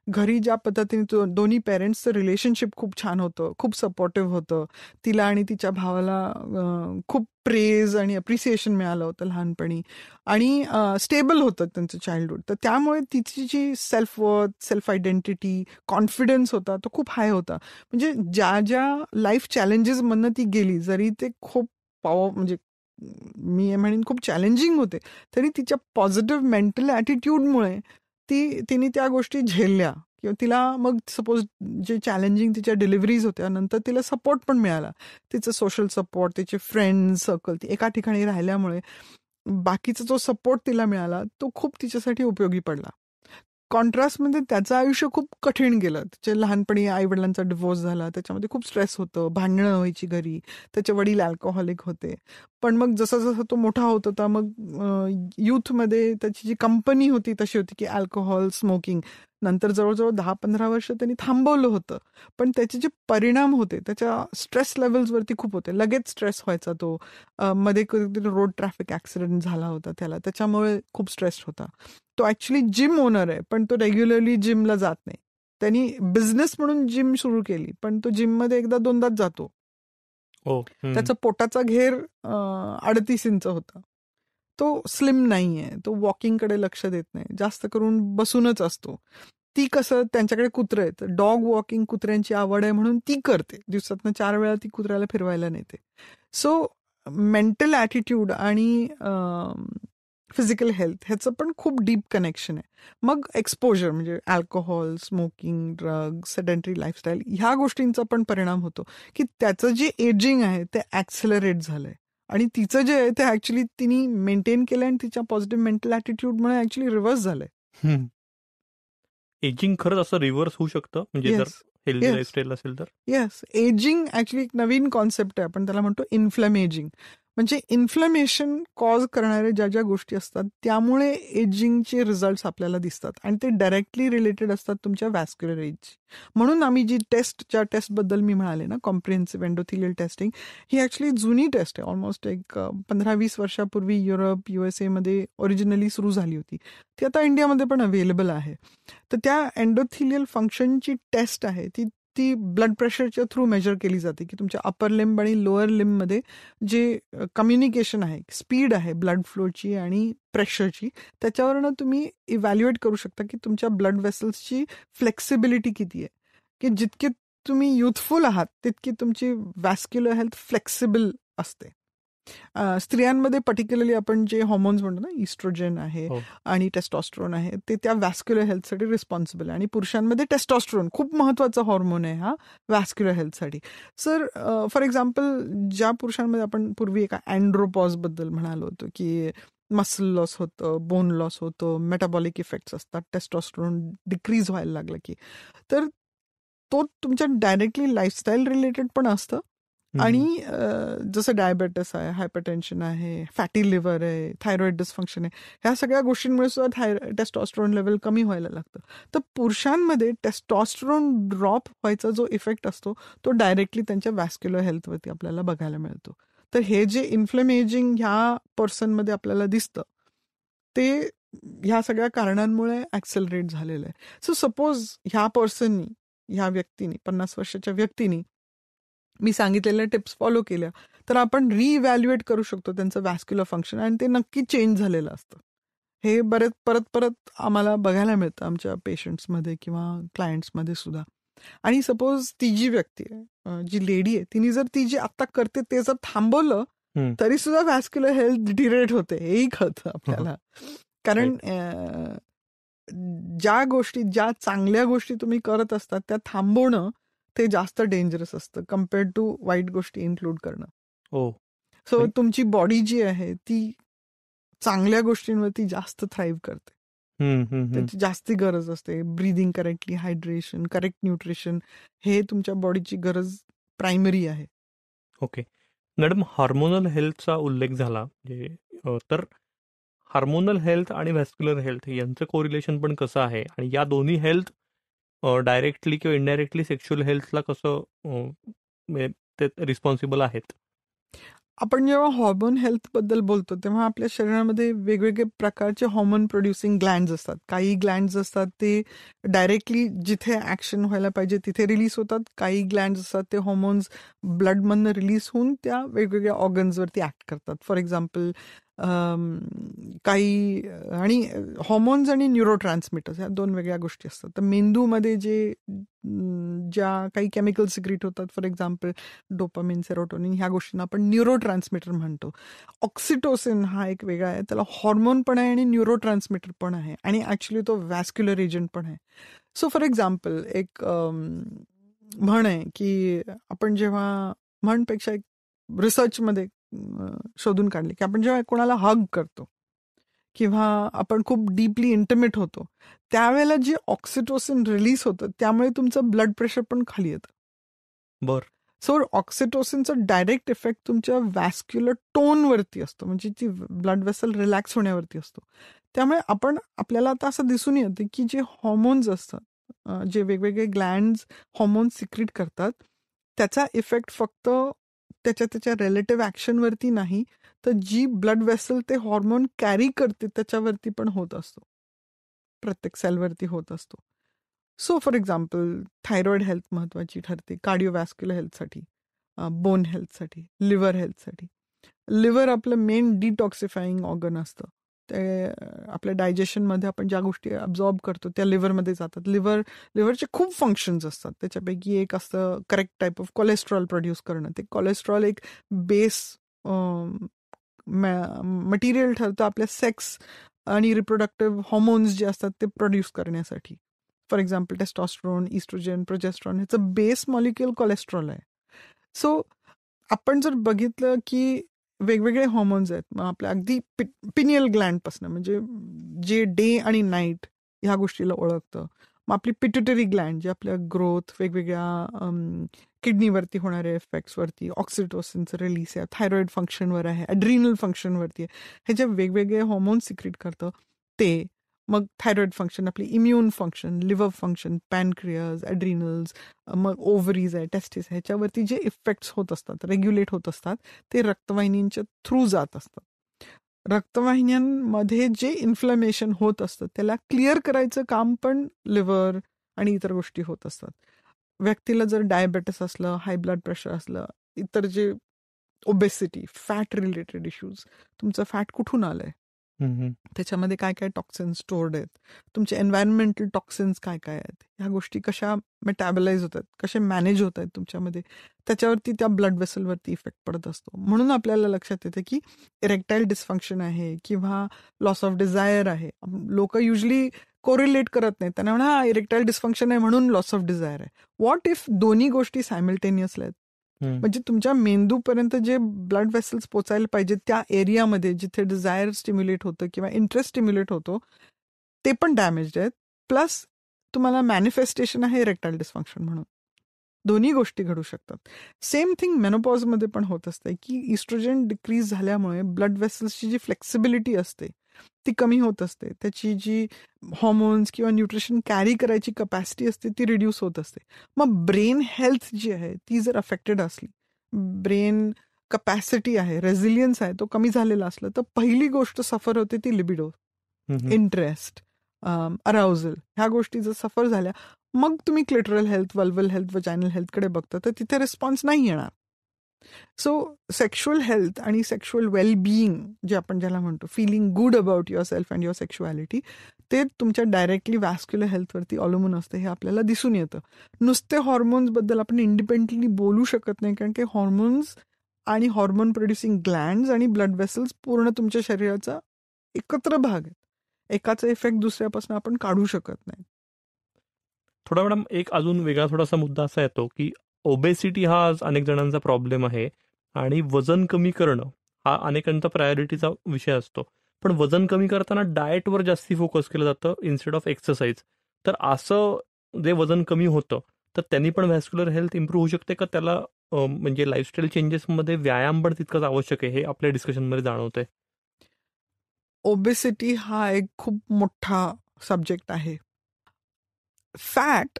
घरी ज्या पद्धतीने दोन्ही पेरेंट्सचं रिलेशनशिप खूप छान होतं, खूप सपोर्टिव्ह होतं. तिला आणि तिच्या भावाला खूप प्रेज आणि अप्रिसिएशन मिळालं होतं लहानपणी, आणि स्टेबल होतं त्यांचं चाइल्डहुड. तर त्यामुळे तिची जी self worth, self identity, confidence होता तो खूप हाय होता. म्हणजे ज्या ज्या लाईफ चॅलेंजेसमधनं ती गेली, जरी ते खूप म्हणजे मी म्हणेन खूप चॅलेंजिंग होते, तरी तिच्या पॉझिटिव्ह मेंटल ॲटिट्यूडमुळे तिने त्या गोष्टी झेलल्या. किंवा तिला मग सपोज जे चॅलेंजिंग तिच्या डिलिव्हरीज होत्या, नंतर तिला सपोर्ट पण मिळाला. तिचं सोशल सपोर्ट, तिचे फ्रेंड सर्कल, ती एका ठिकाणी राहिल्यामुळे बाकीचा जो सपोर्ट तिला मिळाला तो खूप तिच्यासाठी उपयोगी पडला. कॉन्ट्रास्टमध्ये त्याचं आयुष्य खूप कठीण गेलं. त्याच्या लहानपणी आई वडिलांचा डिव्होर्स झाला, त्याच्यामध्ये खूप स्ट्रेस होतं, भांडणं व्हायची घरी, त्याचे वडील अल्कोहॉलिक होते. पण मग जसा जसा तो मोठा होत होता, मग यूथमध्ये त्याची जी कंपनी होती तशी होती की अल्कोहॉल, स्मोकिंग. नंतर जवळजवळ 10-15 वर्ष त्यांनी थांबवलं होतं, पण त्याचे जे परिणाम होते त्याच्या स्ट्रेस लेवल्सवरती खूप होते. लगेच स्ट्रेस व्हायचा तो. मध्ये कधीतरी रोड ट्रॅफिक ॲक्सिडेंट झाला होता त्याला, त्याच्यामुळे खूप स्ट्रेस होता. तो ॲक्च्युली जिम ओनर आहे, पण तो रेग्युलरली जिमला जात नाही. त्यांनी बिझनेस म्हणून जिम सुरू केली, पण तो जिममध्ये एकदा दोनदाच जातो. त्याचा पोटाचा घेर 38 इंच होता. तो स्लिम नाहीये, तो वॉकिंगकडे लक्ष देत नाही, जास्त करून बसूनच असतो. ती कसं, त्यांच्याकडे कुत्रे आहेत, डॉग वॉकिंग, कुत्र्यांची आवड आहे म्हणून ती करते. दिवसातनं 4 वेळा ती कुत्र्याला फिरवायला नेते. सो मेंटल ॲटिट्यूड आणि फिजिकल हेल्थ ह्याचं पण खूप डीप कनेक्शन आहे. मग एक्सपोजर म्हणजे alcohol, smoking, drug, sedentary lifestyle, ह्या गोष्टींचा पण परिणाम होतो की त्याचं जे एजिंग आहे ते ॲक्सेलरेट झालंय. आणि तिचं जे आहे ते ऍक्च्युली तिने मेंटेन केलं आणि तिच्या पॉझिटिव्ह मेंटल ॲटिट्यूडमुळे ऍक्च्युली रिव्हर्स झालंय. एजिंग खरंच असं रिव्हर्स होऊ शकतं म्हणजे जर हेल्दी लाईफस्टाईल असेल तर. येस, एजिंग ऍक्च्युली एक नवीन कॉन्सेप्ट आहे, आपण त्याला म्हणतो इन्फ्लमेजिंग. म्हणजे इन्फ्लमेशन कॉज करणाऱ्या ज्या ज्या गोष्टी असतात त्यामुळे एजिंगचे रिझल्ट्स आपल्याला दिसतात आणि ते डायरेक्टली रिलेटेड असतात तुमच्या व्हॅस्क्युलर एजची. म्हणून आम्ही जी ज्या टेस्टबद्दल मी म्हणाले ना, कॉम्प्रिहेन्सिव्ह एंडोथेलियल टेस्टिंग, ही ऍक्च्युली जुनी टेस्ट आहे. ऑलमोस्ट एक 15-20 वर्षापूर्वी युरोप, USA मध्ये ओरिजिनली सुरू झाली होती. ती आता इंडियामध्ये पण अवेलेबल आहे. तर त्या एंडोथेलियल फंक्शनची टेस्ट आहे ती ब्लड प्रेशरच्या थ्रू मेजर केली जाते की तुमच्या अपर लिंब आणि लोअर लिंबमध्ये जे कम्युनिकेशन आहे, स्पीड आहे ब्लड फ्लोची आणि प्रेशरची, त्याच्यावरनं तुम्ही इव्हॅल्युएट करू शकता की तुमच्या ब्लड वेसल्सची फ्लेक्सिबिलिटी किती आहे. की जितके तुम्ही युथफुल आहात तितकी तुमची व्हॅस्क्युलर हेल्थ फ्लेक्सिबल असते. स्त्रियांमध्ये पर्टिक्युलरली आपण जे हॉर्मोन्स म्हणतो ना, इस्ट्रोजन आहे आणि टेस्टॉस्टेरोन आहे, ते त्या व्हॅस्क्युलर हेल्थसाठी रिस्पॉन्सिबल आहे. आणि पुरुषांमध्ये टेस्टॉस्टेरोन खूप महत्वाचा हॉर्मोन आहे हा व्हॅस्क्युलर हेल्थसाठी. सर फॉर एक्झाम्पल, ज्या पुरुषांमध्ये आपण पूर्वी एका अँड्रोपॉज बद्दल म्हणालो होतो की मसल लॉस होतं, बोन लॉस होतं, मेटाबॉलिक इफेक्ट्स असतात, टेस्टॉस्टेरोन डिक्रीज व्हायला लागलं की, तर तो तुमच्या डायरेक्टली लाईफस्टाईल रिलेटेड पण असतं. आणि जसं डायबेटिस आहे, हायपरटेन्शन आहे, फॅटी लिव्हर आहे, थायरॉइड डिस्फंक्शन आहे, ह्या सगळ्या गोष्टींमुळे सुद्धा टेस्टॉस्टेरोन लेवल कमी व्हायला लागतं. तर पुरुषांमध्ये टेस्टॉस्टेरोन ड्रॉप व्हायचा जो इफेक्ट असतो तो डायरेक्टली त्यांच्या व्हॅस्क्युलर हेल्थवरती आपल्याला बघायला मिळतो. तर हे जे इन्फ्लेमेजिंग ह्या पर्सनमध्ये आपल्याला दिसतं ते ह्या सगळ्या कारणांमुळे ऍक्सेलरेट झालेलं आहे. सो सपोज ह्या व्यक्तीने 50 वर्षाच्या व्यक्तीने मी सांगितलेल्या टिप्स फॉलो केल्या तर आपण रिइव्हॅल्युएट करू शकतो त्यांचं व्हॅस्क्युलर फंक्शन आणि ते नक्की चेंज झालेलं असतं. हे परत आम्हाला बघायला मिळतं आमच्या पेशंट्समध्ये किंवा क्लायंट्समध्ये सुद्धा. आणि सपोज ती जी व्यक्ती आहे, जी लेडी आहे, तिने जर ती जी आता करते ते जर थांबवलं तरी सुद्धा व्हॅस्क्युलर हेल्थ डिरेट होते, हेही कळतं आपल्याला. कारण ज्या चांगल्या गोष्टी तुम्ही करत असतात त्या थांबवणं ते जास्त डेंजरस असतं कम्पेअर्ड टू वाईट गोष्टी इन्क्लूड करणं. सो तुमची बॉडी जी आहे ती चांगल्या गोष्टींवरती जास्त थ्राईव्ह करते, त्याची जास्ती गरज असते. Breathing correctly, hydration, correct nutrition, हे तुमच्या बॉडीची गरज प्रायमरी आहे. ओके मॅडम, हार्मोनल हेल्थचा उल्लेख झाला, तर हार्मोनल हेल्थ आणि व्हॅस्क्युलर हेल्थ यांचं कोरिलेशन पण कसं आहे, आणि या दोन्ही हेल्थ डायरेक्टली किंवा इनडायरेक्टली सेक्शुअल हेल्थला कसं ते रिस्पॉन्सिबल आहेत? आपण जेव्हा हॉर्मोन हेल्थ बद्दल बोलतो तेव्हा आपल्या शरीरामध्ये वेगवेगळे प्रकारचे हॉर्मोन प्रोड्युसिंग ग्लँड्स असतात. काही ग्लँड्स असतात ते डायरेक्टली जिथे ऍक्शन व्हायला पाहिजे तिथे रिलीज होतात. काही ग्लँड्स असतात ते हॉर्मोन्स ब्लडमधनं रिलीज होऊन त्या वेगवेगळ्या ऑर्गन्सवरती ऍक्ट करतात. फॉर एक्झाम्पल काही आणि हॉर्मोन्स आणि न्यूरो ट्रान्समिटर्स ह्या दोन वेगळ्या गोष्टी असतात. तर मेंदूमध्ये ज्या काही केमिकल सिक्रीट होतात, फॉर एक्झाम्पल डोपामिन, सेरोटोनिन, ह्या गोष्टींना आपण न्यूरो ट्रान्समिटर म्हणतो. ऑक्सिटोसिन हा एक वेगळा आहे, त्याला हॉर्मोन पण आहे आणि न्यूरो ट्रान्समिटर पण आहे आणि ऍक्च्युली तो व्हॅस्क्युलर एजंट पण आहे. सो फॉर एक्झाम्पल एक म्हण आहे की आपण जेव्हा, म्हणपेक्षा एक रिसर्चमध्ये शोधून काढले की आपण जेव्हा कोणाला हग करतो किंवा आपण खूप डीपली इंटिमेट होतो त्यावेळेला जे ऑक्सिटोसिन रिलीज होतं त्यामुळे तुमचं ब्लड प्रेशर पण खाली येतं. बरं. सो ऑक्सिटोसिनचा डायरेक्ट इफेक्ट तुमच्या व्हॅस्क्युलर टोनवरती असतो, म्हणजे ती ब्लड वेसल रिलॅक्स होण्यावरती असतो. त्यामुळे आपल्याला आता असं दिसून येतं की जे हॉर्मोन्स असतात, जे वेगवेगळे ग्लँड्स हॉर्मोन्स सिक्रीट करतात, त्याचा इफेक्ट फक्त त्याच्या रिलेटिव्ह ऍक्शनवरती नाही, तर जी ब्लड वेसल ते हॉर्मोन कॅरी करते त्याच्यावरती पण होत असतो, प्रत्येक सेलवरती होत असतो. So for example thyroid health महत्वाची ठरते कार्डिओव्हॅस्क्युलर हेल्थसाठी, बोन हेल्थसाठी, लिव्हर हेल्थसाठी. लिव्हर आपलं मेन डिटॉक्सिफाईंग ऑर्गन असतं. ते आपल्या डायजेशनमध्ये आपण ज्या गोष्टी अब्झॉर्ब करतो त्या लिव्हरमध्ये जातात. लिव्हरचे खूप फंक्शन्स असतात, त्याच्यापैकी एक असतं correct type of cholesterol produce करणं. ते कोलेस्ट्रॉल एक बेस मटेरियल ठरतं आपल्या सेक्स आणि रिप्रोडक्टिव्ह हॉर्मोन्स जे असतात ते प्रोड्यूस करण्यासाठी. For example testosterone, oestrogen, progesterone, ह्याचं बेस मॉलिक्युल कोलेस्ट्रॉल आहे. सो आपण जर बघितलं की वेगवेगळे हॉर्मोन्स आहेत, मग आपल्या अगदी पिनियल ग्लँडपासून, म्हणजे जे डे आणि नाईट ह्या गोष्टीला ओळखतं. मग आपली पिट्युटरी ग्लँड जे आपल्या ग्रोथ, वेगवेगळ्या किडनीवरती होणाऱ्या इफेक्ट्सवरती ऑक्सिटोसिनचं रिलीज आहे, थायरॉइड फंक्शनवर आहे, ॲड्रिनल फंक्शनवरती आहे, हे जे वेगवेगळे हॉर्मोन्स सिक्रीट करतं ते. मग थायरॉइड फंक्शन, आपली immune function, liver function, pancreas, adrenals, मग ओव्हरीज आहे, टेस्टिस, ह्याच्यावरती जे इफेक्ट्स होत असतात, रेग्युलेट होत असतात, ते रक्तवाहिन्यांच्या थ्रू जात असतात. रक्तवाहिन्यांमध्ये जे इन्फ्लमेशन होत असतं त्याला क्लिअर करायचं काम पण लिव्हर आणि इतर गोष्टी होत असतात. व्यक्तीला जर डायबेटिस असलं, हाय ब्लड प्रेशर असलं, इतर जे ओबेसिटी, फॅट रिलेटेड इश्यूज, तुमचं फॅट कुठून आलंय, त्याच्यामध्ये काय काय टॉक्सिन्स स्टोर्ड आहेत, तुमचे एन्व्हायरमेंटल टॉक्सिन्स काय काय आहेत, ह्या गोष्टी कशा मेटाबलाइज होत आहेत, कसे मॅनेज होत आहेत तुमच्यामध्ये, त्याच्यावरती त्या ब्लड वेसलवरती इफेक्ट पडत असतो. म्हणून आपल्याला लक्षात येतं की इरेक्टाईल डिस्फंक्शन आहे किंवा लॉस ऑफ डिझायर आहे. लोक युजली कोरिलेट करत नाहीत, त्यांना म्हणा हा इरेक्टाईल डिस्फंक्शन आहे म्हणून लॉस ऑफ डिझायर आहे. व्हॉट इफ दोन्ही गोष्टी सायमल्टेनियस आहेत, म्हणजे तुमच्या मेंदूपर्यंत जे ब्लड वेसल्स पोचायला पाहिजे त्या एरियामध्ये जिथे डिझायर स्टिम्युलेट होतं किंवा इंटरेस्ट स्टिम्युलेट होतो ते पण डॅमेज आहेत, प्लस तुम्हाला मॅनिफेस्टेशन आहे इरेक्टाईल डिस्फंक्शन म्हणून. दोन्ही गोष्टी घडू शकतात. सेम थिंग मेनोपॉजमध्ये पण होत असते की इस्ट्रोजन डिक्रीज झाल्यामुळे ब्लड वेसल्सची जी फ्लेक्सिबिलिटी असते ती कमी होत असते, त्याची जी हॉर्मोन्स किंवा न्यूट्रिशन कॅरी करायची कपॅसिटी असते ती रिड्यूस होत असते. मग ब्रेन हेल्थ जी आहे ती जर अफेक्टेड असली, ब्रेन कपॅसिटी आहे, रेझिलियन्स आहे, तो कमी झालेला असला, तर पहिली गोष्ट सफर होते ती लिबिडो, इंटरेस्ट, अराउझल, ह्या गोष्टी जर सफर झाल्या मग तुम्ही clitoral health, vulval health, vaginal हेल्थकडे बघता तर तिथे रिस्पॉन्स नाही येणार. सो सेक्शुअल हेल्थ आणि सेक्शुअल वेलबिईंग जे आपण ज्याला म्हणतो, feeling good about yourself and your sexuality, ते तुमच्या डायरेक्टली व्हॅस्क्युलर हेल्थवरती अवलंबून असते हे आपल्याला दिसून येतं. नुसते हॉर्मोन्सबद्दल आपण इंडिपेंडेंटली बोलू शकत नाही, कारण की हॉर्मोन्स आणि हॉर्मोन प्रोड्युसिंग ग्लँड्स आणि ब्लड वेसल्स पूर्ण तुमच्या शरीराचा एकत्र भाग आहेत. एकाचा इफेक्ट दुसऱ्यापासून आपण काढू शकत नाही. थोडा मॅडम एक अजून वेगळा थोडासा मुद्दा असा येतो की ओबेसिटी हा आज अनेक जणांचा प्रॉब्लेम आहे आणि वजन कमी करणं हा अनेकांचा प्रायोरिटीचा विषय असतो. पण वजन कमी करताना डाएटवर जास्ती फोकस केलं जातं इन्स्टेड ऑफ एक्सरसाइज. तर असं जे वजन कमी होतं तर त्यांनी पण व्हॅस्क्युलर हेल्थ इम्प्रूव्ह होऊ शकते का? त्याला म्हणजे लाईफस्टाईल चेंजेसमध्ये व्यायाम पण तितकंच आवश्यक आहे हे आपल्या डिस्कशनमध्ये जाणवतंय. ओबेसिटी हा एक खूप मोठा सब्जेक्ट आहे. फॅट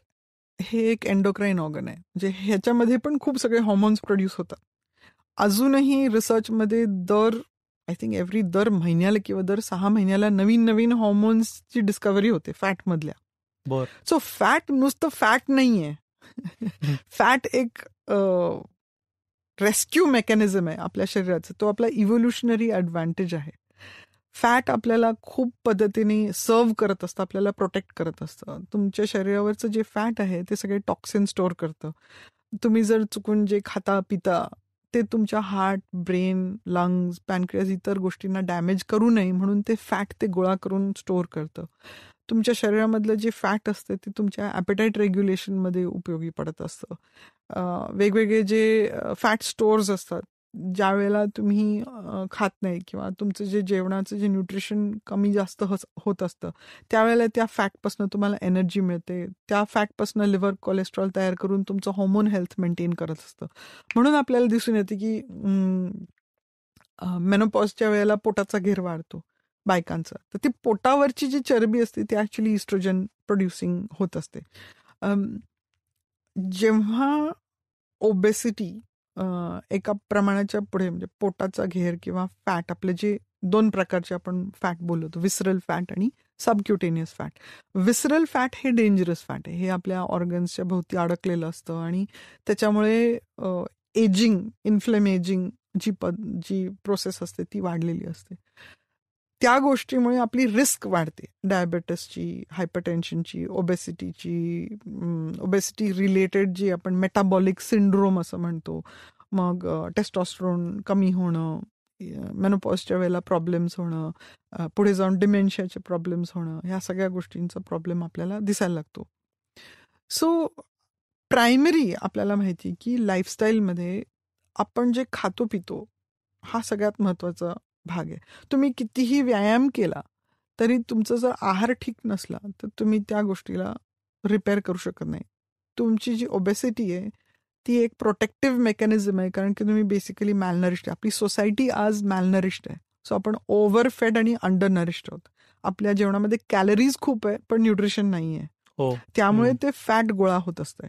हे एक एंडोक्राईन ऑर्गन आहे, म्हणजे ह्याच्यामध्ये पण खूप सगळे हॉर्मोन्स प्रोड्यूस होतात. अजूनही रिसर्चमध्ये आय थिंक दर महिन्याला किंवा दर 6 महिन्याला नवीन नवीन हॉर्मोन्सची डिस्कव्हरी होते फॅटमधल्या. बरं. सो फॅट नुसतं फॅट नाहीये. फॅट एक रेस्क्यू मेकॅनिझम आहे आपल्या शरीराचं. तो आपला इव्होल्युशनरी ॲडव्हान्टेज आहे. फॅट आपल्याला खूप पद्धतीने सर्व्ह करत असतं, आपल्याला प्रोटेक्ट करत असतं. तुमच्या शरीरावरचं जे फॅट आहे ते सगळे टॉक्सिन स्टोअर करतं. तुम्ही जर चुकून जे खाता पिता ते तुमच्या हार्ट, ब्रेन, लंग्स, पॅनक्रियाज इतर गोष्टींना डॅमेज करू नये म्हणून ते फॅट ते गोळा करून स्टोअर करतं. तुमच्या शरीरामधलं जे फॅट असतं ते तुमच्या ॲपेटाईट रेग्युलेशनमध्ये उपयोगी पडत असतं. वेगवेगळे जे फॅट स्टोअर्स असतात, ज्या वेळेला तुम्ही खात नाही किंवा तुमचं जे जेवणाचं जे न्यूट्रिशन कमी जास्त होत असतं त्यावेळेला त्या फॅटपासून तुम्हाला एनर्जी मिळते. त्या फॅटपासून लिव्हर कोलेस्ट्रॉल तयार करून तुमचं हॉर्मोन हेल्थ मेंटेन करत असतं. म्हणून आपल्याला दिसून येते की मेनोपॉजच्या वेळेला पोटाचा घेर वाढतो बायकांचा. तर ती पोटावरची जी चरबी असते ती ॲक्च्युली इस्ट्रोजन प्रोड्युसिंग होत असते. जेव्हा ओबेसिटी एका प्रमाणाच्या पुढे म्हणजे पोटाचा घेर किंवा फॅट, आपले जे 2 प्रकारचे आपण फॅट बोलतो, विसरल फॅट आणि सबक्युटेनियस फॅट. विसरल फॅट हे डेंजरस फॅट आहे. हे आपल्या ऑर्गन्सच्या भोवती अडकलेलं असतं आणि त्याच्यामुळे एजिंग, इन्फ्लेमेजिंग जी प्रोसेस असते ती वाढलेली असते. त्या गोष्टीमुळे आपली रिस्क वाढते डायबेटिसची, हायपरटेन्शनची, ओबेसिटी रिलेटेड जी आपण मेटाबॉलिक सिंड्रोम असं म्हणतो. मग टेस्टोस्टेरोन कमी होणं, मेनोपॉजच्या वेळेला प्रॉब्लेम्स होणं, पुढे जाऊन डिमेन्शियाचे प्रॉब्लेम्स होणं, ह्या सगळ्या गोष्टींचा प्रॉब्लेम आपल्याला दिसायला लागतो. सो प्रायमरी आपल्याला माहिती की लाईफस्टाईलमध्ये आपण जे खातो पितो हा सगळ्यात महत्त्वाचा भाग आहे. तुम्ही कितीही व्यायाम केला तरी तुमचा जर आहार ठीक नसला तर तुम्ही त्या गोष्टीला रिपेअर करू शकत नाही. तुमची जी ओबेसिटी आहे ती एक प्रोटेक्टिव्ह मेकॅनिझम आहे, कारण की तुम्ही बेसिकली मॅलनरिश्ड आहे. आपली सोसायटी आज मॅलनरिश्ड आहे. सो आपण ओव्हरफेड आणि अंडर नरिश्ड आहोत. आपल्या जेवणामध्ये कॅलरीज खूप आहे पण न्यूट्रिशन नाही आहे. त्यामुळे ते फॅट गोळा होत असते.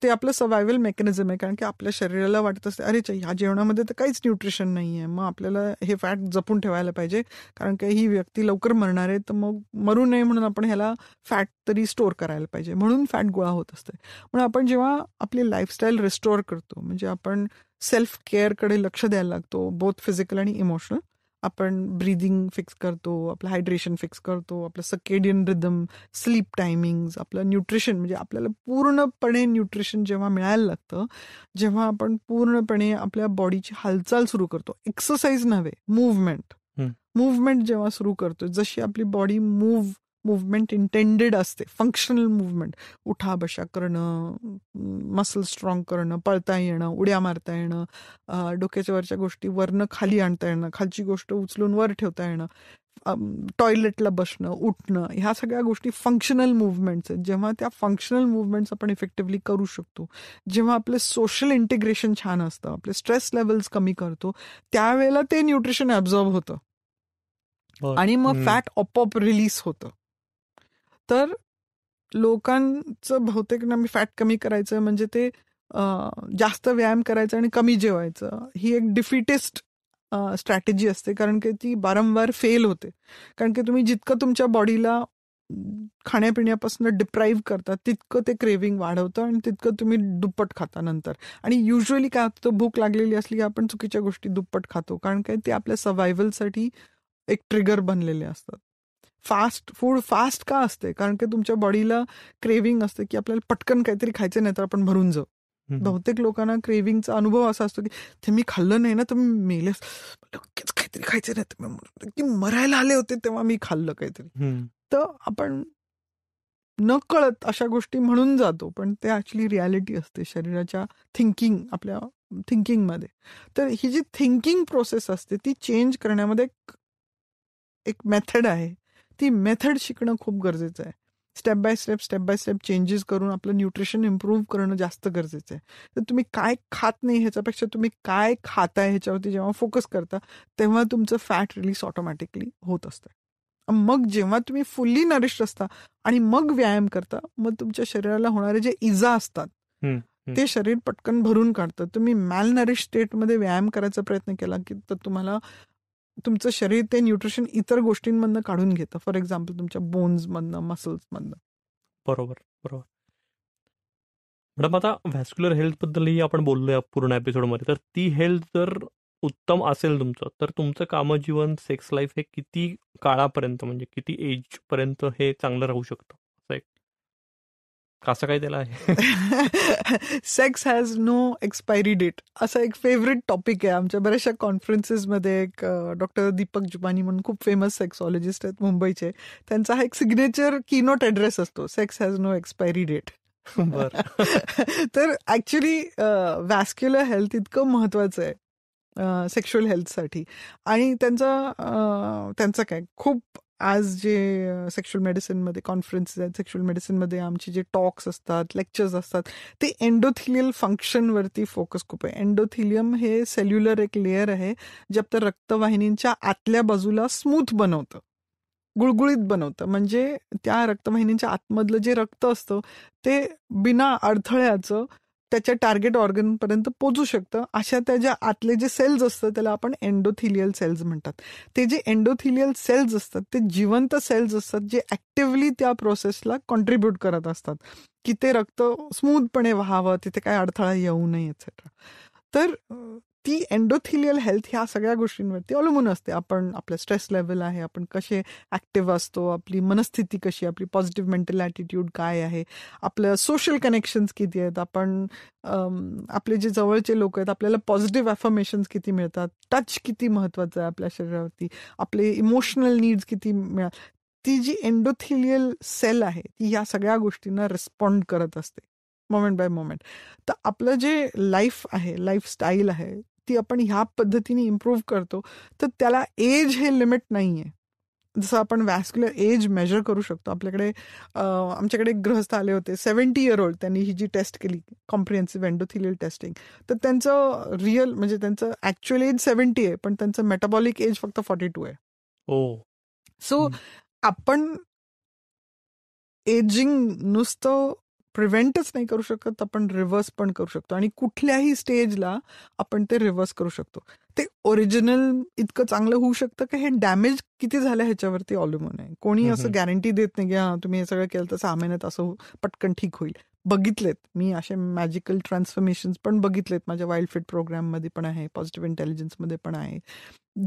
ते आपलं सर्वायवल मेकॅनिझम आहे, कारण की आपल्या शरीराला वाटत असते अरे ह्या जेवणामध्ये तर काहीच न्यूट्रिशन नाही आहे, मग आपल्याला हे फॅट जपून ठेवायला पाहिजे, कारण की ही व्यक्ती लवकर मरणार आहे, तर मग मरू नये म्हणून आपण ह्याला फॅट तरी स्टोअर करायला पाहिजे, म्हणून फॅट गोळा होत असते. म्हणून आपण जेव्हा आपली लाईफस्टाईल रिस्टोअर करतो, म्हणजे आपण सेल्फ केअरकडे लक्ष द्यायला लागतो, बोथ फिजिकल आणि इमोशनल. आपण ब्रीदिंग फिक्स करतो, आपलं हायड्रेशन फिक्स करतो, आपलं सर्केडियन रिदम, स्लीप टायमिंग्स, आपलं न्यूट्रिशन, म्हणजे आपल्याला पूर्णपणे न्यूट्रिशन जेव्हा मिळायला लागतं, जेव्हा आपण पूर्णपणे आपल्या बॉडीची हालचाल सुरू करतो, एक्सरसाइज नव्हे, मुवमेंट जेव्हा सुरू करतो, जशी आपली बॉडी मुवमेंट इंटेंडेड असते, फंक्शनल मुवमेंट, उठा बशा करणं, मसल स्ट्रॉंग करणं, पळता येणं, उड्या मारता येणं, डोक्याच्या वरच्या गोष्टी वरनं खाली आणता येणं, खालची गोष्ट उचलून वर ठेवता येणं, टॉयलेटला बसणं, उठणं, ह्या सगळ्या गोष्टी फंक्शनल मुवमेंट्स आहेत. जेव्हा त्या फंक्शनल मुवमेंट्स आपण इफेक्टिव्हली करू शकतो, जेव्हा आपलं सोशल इंटिग्रेशन छान असतं, आपले स्ट्रेस लेवल्स कमी करतो, त्यावेळेला ते न्यूट्रिशन ॲब्झॉर्ब होतं आणि मग फॅट आपोआप रिलीज होतं. तर लोकांचं बहुतेक ना, मी फॅट कमी करायचं म्हणजे ते जास्त व्यायाम करायचं आणि कमी जेवायचं, ही एक डिफिटिस्ट स्ट्रॅटेजी असते, कारण की ती वारंवार फेल होते. कारण की तुम्ही जितकं तुमच्या बॉडीला खाण्यापिण्यापासून डिप्राईव्ह करता तितकं ते क्रेविंग वाढवतं आणि तितकं तुम्ही दुप्पट खाता नंतर. आणि युजली काय होतं, भूक लागलेली असली की आपण चुकीच्या गोष्टी दुप्पट खातो, कारण काय ते आपल्या सर्व्हायव्हलसाठी एक ट्रिगर बनलेले असतात. फूड फास्ट का असते? कारण की तुमच्या बॉडीला क्रेविंग असते की आपल्याला पटकन काहीतरी खायचं नाही तर आपण भरून जाऊ. बहुतेक लोकांना क्रेविंगचा अनुभव असा असतो की ते मी खाल्लं नाही ना तर मी मेले, नक्कीच काहीतरी खायचं नाही तर की मरायला आले होते तेव्हा मी खाल्लं काहीतरी. तर आपण न कळत अशा गोष्टी म्हणून जातो, पण ते ऍक्च्युली रियालिटी असते शरीराच्या आपल्या थिंकिंगमध्ये. तर ही जी थिंकिंग प्रोसेस असते ती चेंज करण्यामध्ये एक मेथड आहे. ती मेथड शिकणं खूप गरजेचं आहे. स्टेप बाय स्टेप चेंजेस करून आपलं न्यूट्रिशन इम्प्रूव्ह करणं जास्त गरजेचं आहे. तर तुम्ही काय खात नाही ह्याच्यापेक्षा तुम्ही काय खाताय ह्याच्यावरती जेव्हा फोकस करता तेव्हा तुमचं फॅट रिलीज ऑटोमॅटिकली होत असतं. मग जेव्हा तुम्ही फुल्ली नरिश्ड असता आणि मग व्यायाम करता, मग तुमच्या शरीराला होणारे जे इजा असतात ते शरीर पटकन भरून काढतं. तुम्ही मॅलनरिश स्टेटमध्ये व्यायाम करायचा प्रयत्न केला की तर तुम्हाला तुमचं शरीर ते न्यूट्रिशन इतर गोष्टींमधनं काढून घेतं. फॉर एक्झाम्पल तुमच्या बोन्समधनं, मसल्समधनं. बरोबर. मॅडम, आता व्हॅस्क्युलर हेल्थबद्दलही आपण बोललोय पूर्ण एपिसोडमध्ये. तर ती हेल्थ जर उत्तम असेल तुमचं, तर तुमचं कामजीवन, सेक्स लाईफ हे किती काळापर्यंत, म्हणजे किती एज पर्यंत हे चांगलं राहू शकतं? कसं काय त्याला आहे? Sex has no expiry date असा एक फेवरेट टॉपिक आहे आमच्या बऱ्याचशा कॉन्फरन्सेसमध्ये. एक डॉक्टर दीपक जुबानी म्हणून खूप फेमस सेक्सॉलॉजिस्ट आहेत मुंबईचे, त्यांचा हा एक सिग्नेचर कीनोट ॲड्रेस असतो, sex has no expiry date. तर ऍक्च्युली व्हॅस्क्युलर हेल्थ इतकं महत्वाचं आहे सेक्शुअल हेल्थसाठी. आणि त्यांचं काय खूप आज जे सेक्शुअल मेडिसिनमध्ये कॉन्फरन्सेस आहेत, सेक्शुअल मेडिसिनमध्ये आमचे जे टॉक्स असतात, लेक्चर्स असतात, ते एंडोथिलियल फंक्शनवरती फोकस खूप आहे. एंडोथिलियम हे सेल्युलर एक लेअर आहे जे आपल्या रक्तवाहिनींच्या आतल्या बाजूला स्मूथ बनवतं, गुळगुळीत बनवतं. म्हणजे त्या रक्तवाहिनींच्या आतमधलं जे रक्त असतं ते बिना अडथळ्याचं त्याच्या टार्गेट ऑर्गनपर्यंत पोचू शकतं. अशा त्याच्या आतले जे सेल्स असतात त्याला आपण एंडोथिलियल सेल्स म्हणतात. ते जे एंडोथिलियल सेल्स असतात ते जिवंत सेल्स असतात जे ऍक्टिव्हली त्या प्रोसेसला कॉन्ट्रीब्यूट करत असतात की ते रक्त स्मूथपणे व्हावं, तिथे काय अडथळा येऊ नये एक्सेट्रा. तर ती एंडोथिलियल हेल्थ ह्या सगळ्या गोष्टींवरती अवलंबून असते. आपलं स्ट्रेस लेवल आहे, आपण कसे ऍक्टिव्ह असतो, आपली मनस्थिती कशी, आपली पॉझिटिव्ह मेंटल ॲटिट्यूड काय आहे, आपलं सोशल कनेक्शन्स किती आहेत, आपण आपले जे जवळचे लोक आहेत आपल्याला पॉझिटिव्ह अफर्मेशन्स किती मिळतात, टच किती महत्वाचं आहे आपल्या शरीरावरती, आपले इमोशनल नीड्स किती ती जी एंडोथिलियल सेल आहे ती या सगळ्या गोष्टींना रिस्पॉन्ड करत असते मोमेंट बाय मोमेंट. तर आपलं जे लाईफ आहे, लाईफस्टाईल आहे, ती आपण ह्या पद्धतीने इम्प्रूव्ह करतो. तर त्याला एज हे लिमिट नाही आहे. जसं आपण व्हॅस्क्युलर एज मेजर करू शकतो. आमच्याकडे एक गृहस्थ आले होते 70 इयर ओल्ड. त्यांनी ही जी टेस्ट केली कॉम्प्रिहेन्सिव्ह एंडोथिलियल टेस्टिंग, तर त्यांचं रिअल म्हणजे त्यांचं ऍक्च्युअल एज 70 आहे पण त्यांचं मेटाबॉलिक एज फक्त 42 आहे. सो आपण एजिंग नुसतं प्रिव्हेंटच नाही करू शकत, आपण रिव्हर्स पण करू शकतो आणि कुठल्याही स्टेजला आपण ते रिव्हर्स करू शकतो. ते ओरिजिनल इतकं चांगलं होऊ शकतं की हे डॅमेज किती झालं ह्याच्यावरती अवलंबून आहे. कोणी असं गॅरंटी देत नाही की हा तुम्ही हे सगळं केलं तर 6 महिन्यात असं पटकन ठीक होईल. बघितलेत मी असे मॅजिकल ट्रान्सफॉर्मेशन पण बघितलेत. माझ्या वाईल्ड फिट प्रोग्राममध्ये पण आहे, पॉझिटिव्ह इंटेलिजन्समध्ये पण आहे.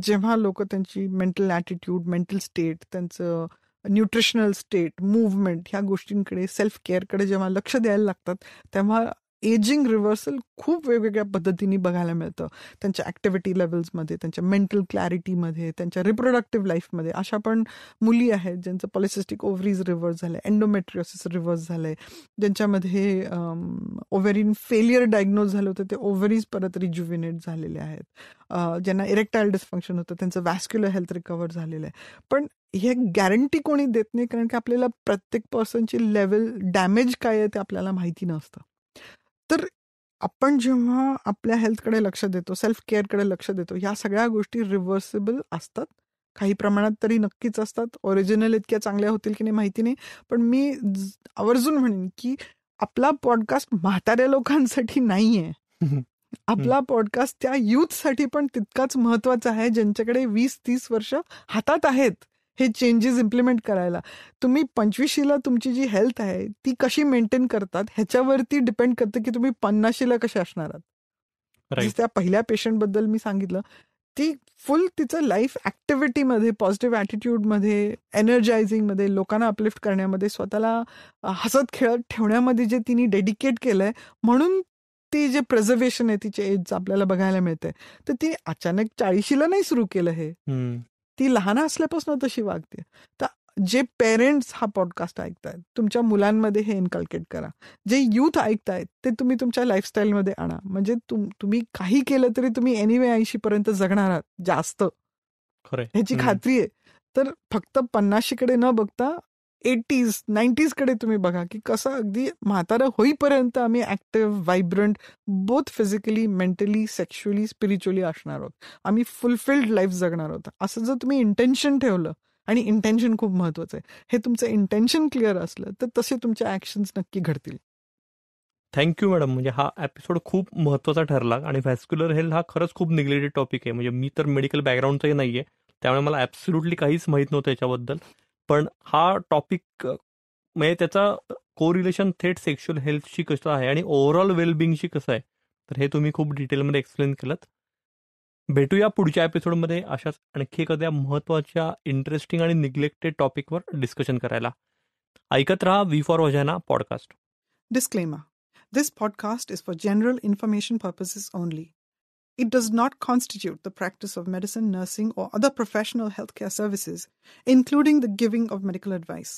जेव्हा लोक त्यांची मेंटल ॲटिट्यूड, मेंटल स्टेट, त्यांचं न्यूट्रिशनल स्टेट, मूव्हमेंट ह्या गोष्टींकडे, सेल्फ केअरकडे जेव्हा लक्ष द्यायला लागतात तेव्हा एजिंग रिव्हर्सल खूप वेगवेगळ्या पद्धतीने बघायला मिळतं. त्यांच्या ऍक्टिव्हिटी लेवल्समध्ये, त्यांच्या मेंटल क्लॅरिटीमध्ये, त्यांच्या रिप्रोडक्टिव्ह लाईफमध्ये. अशा पण मुली आहेत ज्यांचं पॉलिसिस्टिक ओव्हरीज रिव्हर्स झालंय, एंडोमेट्रियोसिस रिव्हर्स झालंय, ज्यांच्यामध्ये ओव्हरीन फेलियर डायग्नोज झालं होतं ते ओव्हरीज परत रिज्युव्हिनेट झालेले आहेत. ज्यांना इरेक्टाईल डिस्फंक्शन होतं त्यांचं व्हॅस्क्युलर हेल्थ रिकवर झालेलं आहे. पण हे गॅरंटी कोणी देत नाही कारण की आपल्याला प्रत्येक पर्सनची लेवल डॅमेज काय आहे ते आपल्याला माहिती नसतं. तर आपण जेव्हा आपल्या हेल्थकडे लक्ष देतो, सेल्फ केअरकडे लक्ष देतो, ह्या सगळ्या गोष्टी रिव्हर्सेबल असतात, काही प्रमाणात तरी नक्कीच असतात. ओरिजिनल इतक्या चांगल्या होतील की नाही माहिती नाही, पण मी आवर्जून म्हणेन की आपला पॉडकास्ट म्हाताऱ्या लोकांसाठी नाहीये. आपला पॉडकास्ट त्या युथसाठी पण तितकाच महत्वाचा आहे ज्यांच्याकडे 20-30 वर्ष हातात आहेत हे चेंजेस इम्प्लिमेंट करायला. तुम्ही 25शीला तुमची जी हेल्थ आहे ती कशी मेंटेन करतात ह्याच्यावरती डिपेंड करतं की तुम्ही 50शीला कसे असणार आहात. त्या पहिल्या पेशंटबद्दल मी सांगितलं, ती फुल तिचं लाईफ ऍक्टिव्हिटीमध्ये, पॉझिटिव्ह ॲटिट्यूडमध्ये, एनर्जायझिंगमध्ये, लोकांना अपलिफ्ट करण्यामध्ये, स्वतःला हसत खेळत ठेवण्यामध्ये जे तिने डेडिकेट केलंय, म्हणून ती जे प्रिझर्वेशन आहे तिचे एज आपल्याला बघायला मिळते. तर ती अचानक 40ला नाही सुरू केलं हे, ती लहान असल्यापासून तशी वागते. तर जे पेरेंट्स हा पॉडकास्ट ऐकतायत, तुमच्या मुलांमध्ये हे इनकल्केट करा. जे युथ ऐकतायत ते तुम्ही तुमच्या लाईफस्टाईलमध्ये आणा. म्हणजे तुम्ही काही केलं तरी तुम्ही एनिवे 80 पर्यंत जगणार आहात, जास्त, ह्याची खात्री आहे. तर फक्त 50कडे न बघता 80s 90s कडे तुम्ही बघा की कसं अगदी म्हातारं होईपर्यंत आम्ही active, vibrant, both physically, mentally, sexually, spiritually असणार आहोत. आम्ही फुलफिल्ड लाईफ जगणार आहोत. असं जर तुम्ही इंटेन्शन ठेवलं, आणि इंटेन्शन खूप महत्वाचं आहे, हे तुमचं इंटेन्शन क्लिअर असलं तर तसे तुमचे ऍक्शन्स नक्की घडतील. Thank you madam. म्हणजे हा एपिसोड खूप महत्त्वाचा ठरला आणि व्हॅस्क्युलर हेल्थ हा खरंच खूप निग्लेक्टेड टॉपिक आहे. म्हणजे मी तर मेडिकल बॅकग्राऊंडचाही नाही आहे, त्यामुळे मला ॲब्सोल्युटली काहीच माहीत नव्हतं याच्याबद्दल. पण हा टॉपिक म्हणजे त्याचा कोरिलेशन थेट सेक्शुअल हेल्थशी कसं आहे आणि ओव्हरऑल वेलबिंगशी कसं आहे, तर हे तुम्ही खूप डिटेलमध्ये एक्सप्लेन केलं. भेटूया पुढच्या एपिसोडमध्ये अशाच आणखी एखाद्या महत्त्वाच्या, इंटरेस्टिंग आणि निग्लेक्टेड टॉपिकवर डिस्कशन करायला. ऐकत रहा V for वजाना podcast. Disclaimer. This podcast is for general information purposes only. It does not constitute the practice of medicine, nursing, or other professional healthcare services, including the giving of medical advice.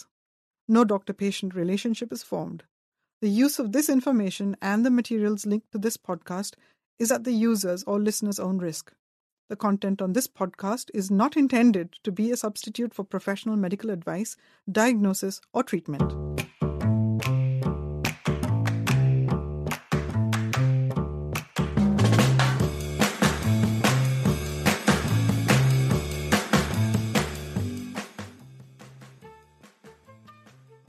No doctor-patient relationship is formed. The use of this information and the materials linked to this podcast is at the user's or listener's own risk. The content on this podcast is not intended to be a substitute for professional medical advice, diagnosis, or treatment.